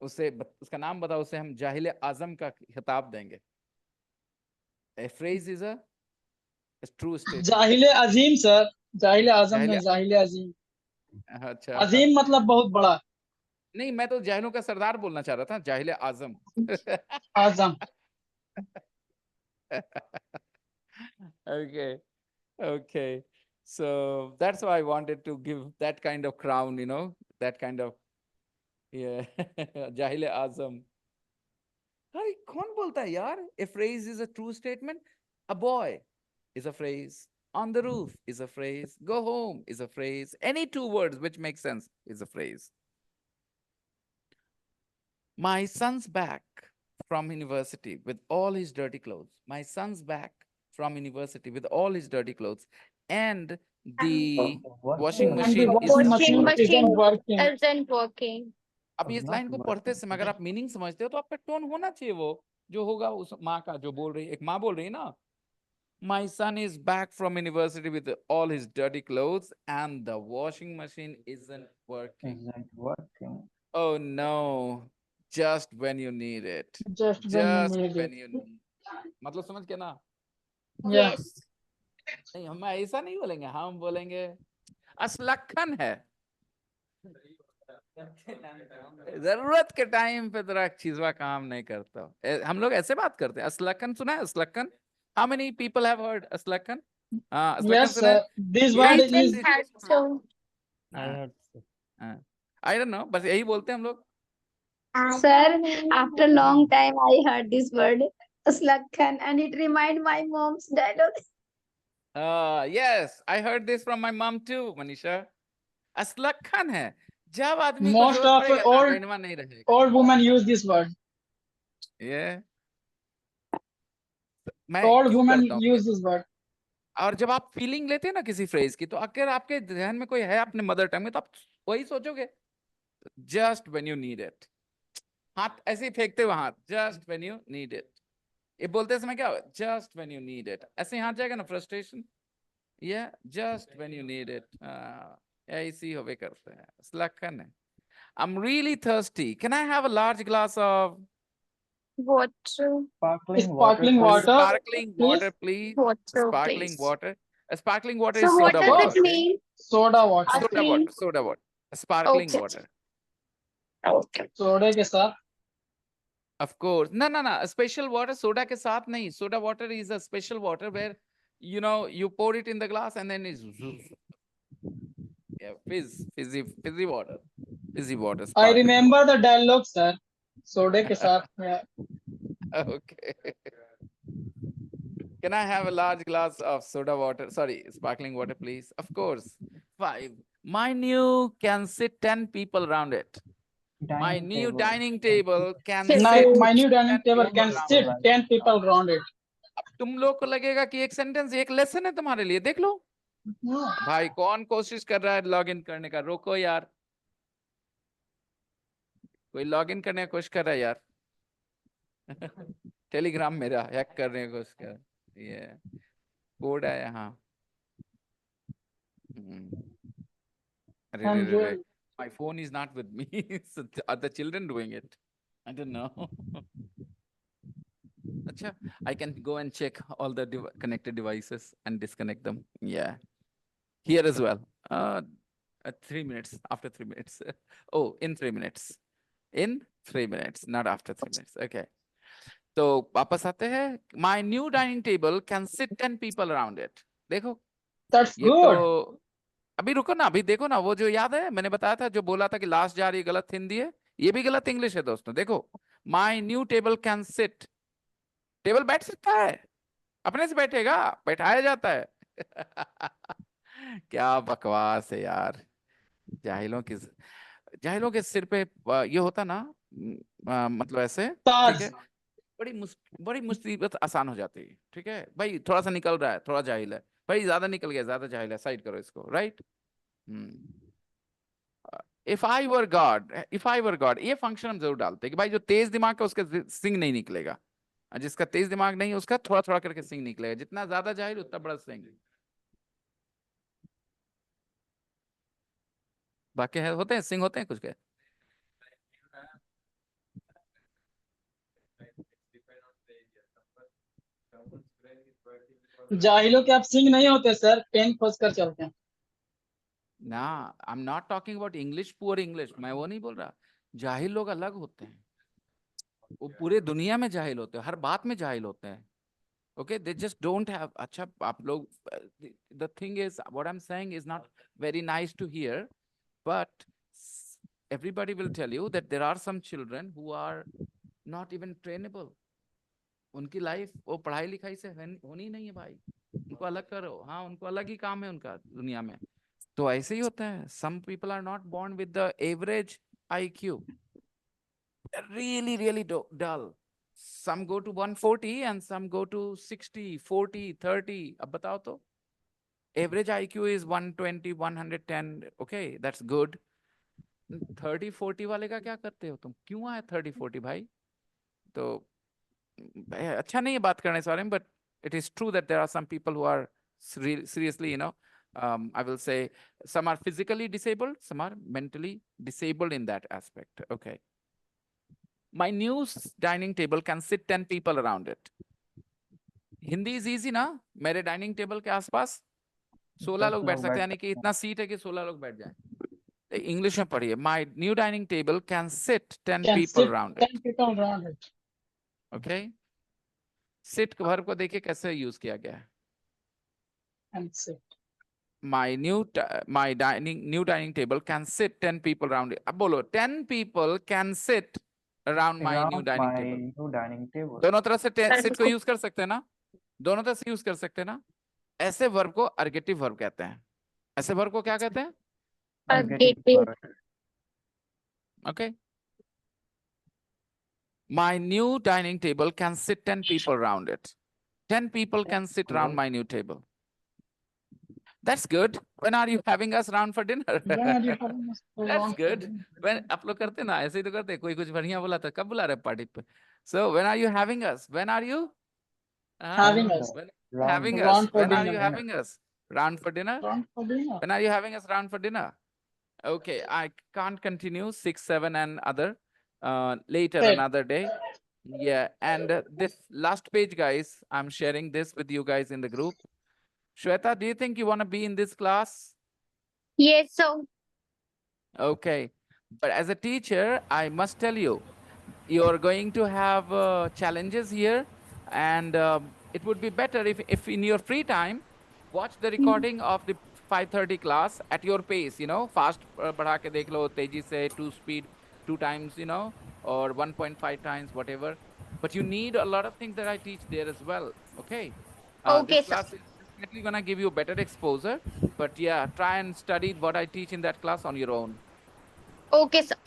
उसका नाम बताओ, उसे हम जाहिल आजम का खिताब देंगे. A phrase is a true statement. जाहिल अजीम सर, जाहिल आजम में जाहिल- जाहिल अजीम. अच्छा, अजीम मतलब बहुत बड़ा. नहीं मैं तो जाहिलों का सरदार बोलना चाह रहा था, जाहिल आजम. आजम. Okay, okay. So that's why I wanted to give that kind of crown, that kind of, yeah, Jahil Azam. Hey, कौन बोलता है यार? A phrase is a true statement. A boy is a phrase. On the roof is a phrase. Go home is a phrase. Any two words which make sense is a phrase. My son's back from university with all his dirty clothes. My son's back from university with all his dirty clothes. And the washing And the machine washing isn't machine working. isn't working. isn't working. अब इस line को पढ़ते समय अगर आप meaning समझते हो तो आपका टोन होना चाहिए वो जो होगा उस माँ का, जो बोल रही है. एक माँ बोल रही है ना, My son is back from university with all his dirty clothes and the washing machine isn't working. Isn't working. Oh no, just when you need it. Just Just when you need when it. you need. मतलब समझ के ना? Yeah. Yes. नहीं, हम ऐसा नहीं बोलेंगे, हम बोलेंगे असलखन है. जरूरत के टाइम पे तेरा चीजवा काम नहीं करता. हम लोग ऐसे बात करते हैं. असलखन सुना है? असलखन. How many people have heard asalakan? Yes, sir. This word I is. had so. I heard so. I don't know, बस यही बोलते हैं हम लोग. Sir, after long time I heard this word Aslakhan and it remind my mom's dialogue. Yes, I heard this from my mom too, Manisha. असलखन है जब आदमी को Most जरूरत of पड़ेगा old रहनुमा नहीं रहेगा. old women use this word. Yeah. मैं Old क्यों women करता हूँ? use this word. और जब आप फीलिंग लेते हैं ना किसी फ्रेज की, तो अगर आपके ध्यान में कोई है अपने मदर टंग में, तो आप वही सोचोगे. Just when you need it. हाथ ऐसे ही फेंकते हुए हाथ, just when you need it. ये बोलते समय क्या, just when you need it, ऐसे ही हाथ जाएगा ना, फ्रस्ट्रेशन. ये just when you need it. ऐसी होवे करते हैं. असलखन है. I'm really thirsty. Can I have a large glass of Water. Sparkling water. sparkling please. water, please? Water, Sparkling please. water. A sparkling water So is what soda does water. it mean? Soda water. Soda water. Soda water. A sparkling Okay. water. Okay. सोडे के साथ. Of course. No, no, no. A special water. Soda के साथ नहीं. Soda water is a special water where, you pour it in the glass and then it's yeah, fizzy water. Fizzy water. I sparkling remember the dialogue, sir. सोडे के साथ. Yeah. water. Okay. Can I have a large glass of soda water? Sorry, sparkling water, please. Of course. 5. My new can sit 10 people around it. My new dining table can Sit. sit My new 10 dining table people can around sit it. 10 people around it. अब तुम लोग को लगेगा कि एक sentence एक lesson है तुम्हारे लिए. देख लो भाई, कौन कोशिश कर रहा है लॉग इन करने का? रोको यार. कोई लॉग इन करने की कोशिश कर रहा है यार. टेलीग्राम मेरा हैक करने की कोशिश कर. ये कोड है यहाँ. I'm good. My phone is not with me. So are the children doing it? I don't know. Acha, I can go and check all the connected devices and disconnect them. Yeah. Here as well. 3 minutes, after 3 minutes. Oh, in 3 minutes. In 3 minutes, not after 3 minutes. Okay. तो वापस आते हैं. My new dining table can sit 10 people around it. देखो. That's ये good. तो अभी रुको ना, अभी देखो ना, वो जो याद है मैंने बताया था, जो बोला था कि लास्ट जा रही गलत हिंदी है, ये भी गलत इंग्लिश है दोस्तों। देखो, my new table can seat, table बैठ सकता है, अपने से बैठेगा, बैठाया जाता है। क्या बकवास है यार, जाहिलों की, जाहिलों के सिर पे ये होता ना, मतलब ऐसे, ठीक ताज। है, बड़ी मुसीबत आसान हो जाती है। ठीक है भाई, थोड़ा सा निकल रहा है, थोड़ा जाहिल है भाई, ज्यादा निकल गया, ज्यादा जाहिल है, साइड करो इसको, right. If I were God, if I were God, ये फंक्शन हम जरूर डालते हैं कि भाई जो तेज दिमाग का उसका सिंग नहीं निकलेगा, और जिसका तेज दिमाग नहीं है उसका थोड़ा थोड़ा करके सिंग निकलेगा, जितना ज्यादा जाहिल उतना बड़ा सिंग। बाकी है, होते हैं सिंग, होते हैं कुछ के। जाहिलों के आप सिंह नहीं होते सर, पेन खोज कर चलते हैं। ना, I am not talking about English, poor English, मैं वो नहीं बोल रहा। जाहिल लोग अलग होते हैं, वो पूरे दुनिया में जाहिल होते हैं, हर बात में जाहिल होते हैं। Okay, they just don't have, अच्छा आप लोग, the thing is what I am saying is not very nice to hear, but everybody will tell you that there are some children who are not even trainable. उनकी life वो पढ़ाई लिखाई से होनी नहीं है भाई, उनको अलग करो। हाँ, उनको अलग ही काम है उनका दुनिया में। तो ऐसे ही होता है, some people are not born with the average IQ, really dull. Some go to 140 and some go to 60, 40, 30. अब बताओ तो, average IQ is 120, 110. Okay, that's good. 30-40 वाले का क्या करते हो तुम, क्यों आए 30-40 भाई? तो अच्छा नहीं है बात करने इस बारे में, but it is true that there are some people who are seriously, I will say, some are physically disabled, some are mentally disabled in that aspect. Okay, my new dining table can sit 10 people around it. Hindi is easy ना, मेरे dining table के आसपास 16 लोग बैठ सकते हैं, यानी कि इतना सीट है कि 16 लोग बैठ जाएं। इंग्लिश में पढ़िए, my new dining table can sit 10 people around it. Okay, sit verb को देखिए कैसे यूज किया गया है। My new dining table can sit 10 people around it. अब बोलो, 10 people can sit around my new dining table. New dining table. दोनों तरह से sit को यूज कर सकते हैं ना, दोनों तरह से यूज कर सकते हैं ना। ऐसे वर्ब को अर्गेटिव वर्ब कहते हैं। ऐसे वर्ब को क्या कहते हैं? Okay. My new dining table can sit 10 people around it. 10 people can sit around my new table. That's good. When are you having us round for dinner? That's good. When आप लोग करते ना, ऐसे ही तो करते। कोई कुछ बढ़िया बोला था, कब बुला रहे पार्टी पे? So when are you having us? When are you having us? Having us. When are you having us round for dinner? When are you having us round for dinner? Okay, I can't continue 6, 7 and other later another day. Yeah, and this last page, guys, I'm sharing this with you guys in the group. Shweta, do you think you want to be in this class? Yes, sir. Okay, but as a teacher, I must tell you, you're going to have challenges here, and it would be better if in your free time, watch the recording of the 5:30 class at your pace, fast बढ़ा के देख लो, तेजी से, 2 speed, 2 times, or 1.5 times, whatever. But you need a lot of things that I teach there as well, okay? Okay, this sir. class is definitely gonna give you better exposure, but yeah, try and study what I teach in that class on your own. Okay, sir.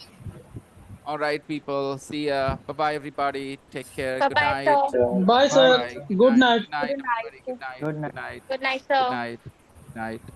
All right, people. See ya. Bye-bye, everybody. Take care. Good Bye-bye, night. sir. Bye, sir. Bye. Good night. Good night. Good night. Good night. Good night. Good night, sir. Good night. Good night.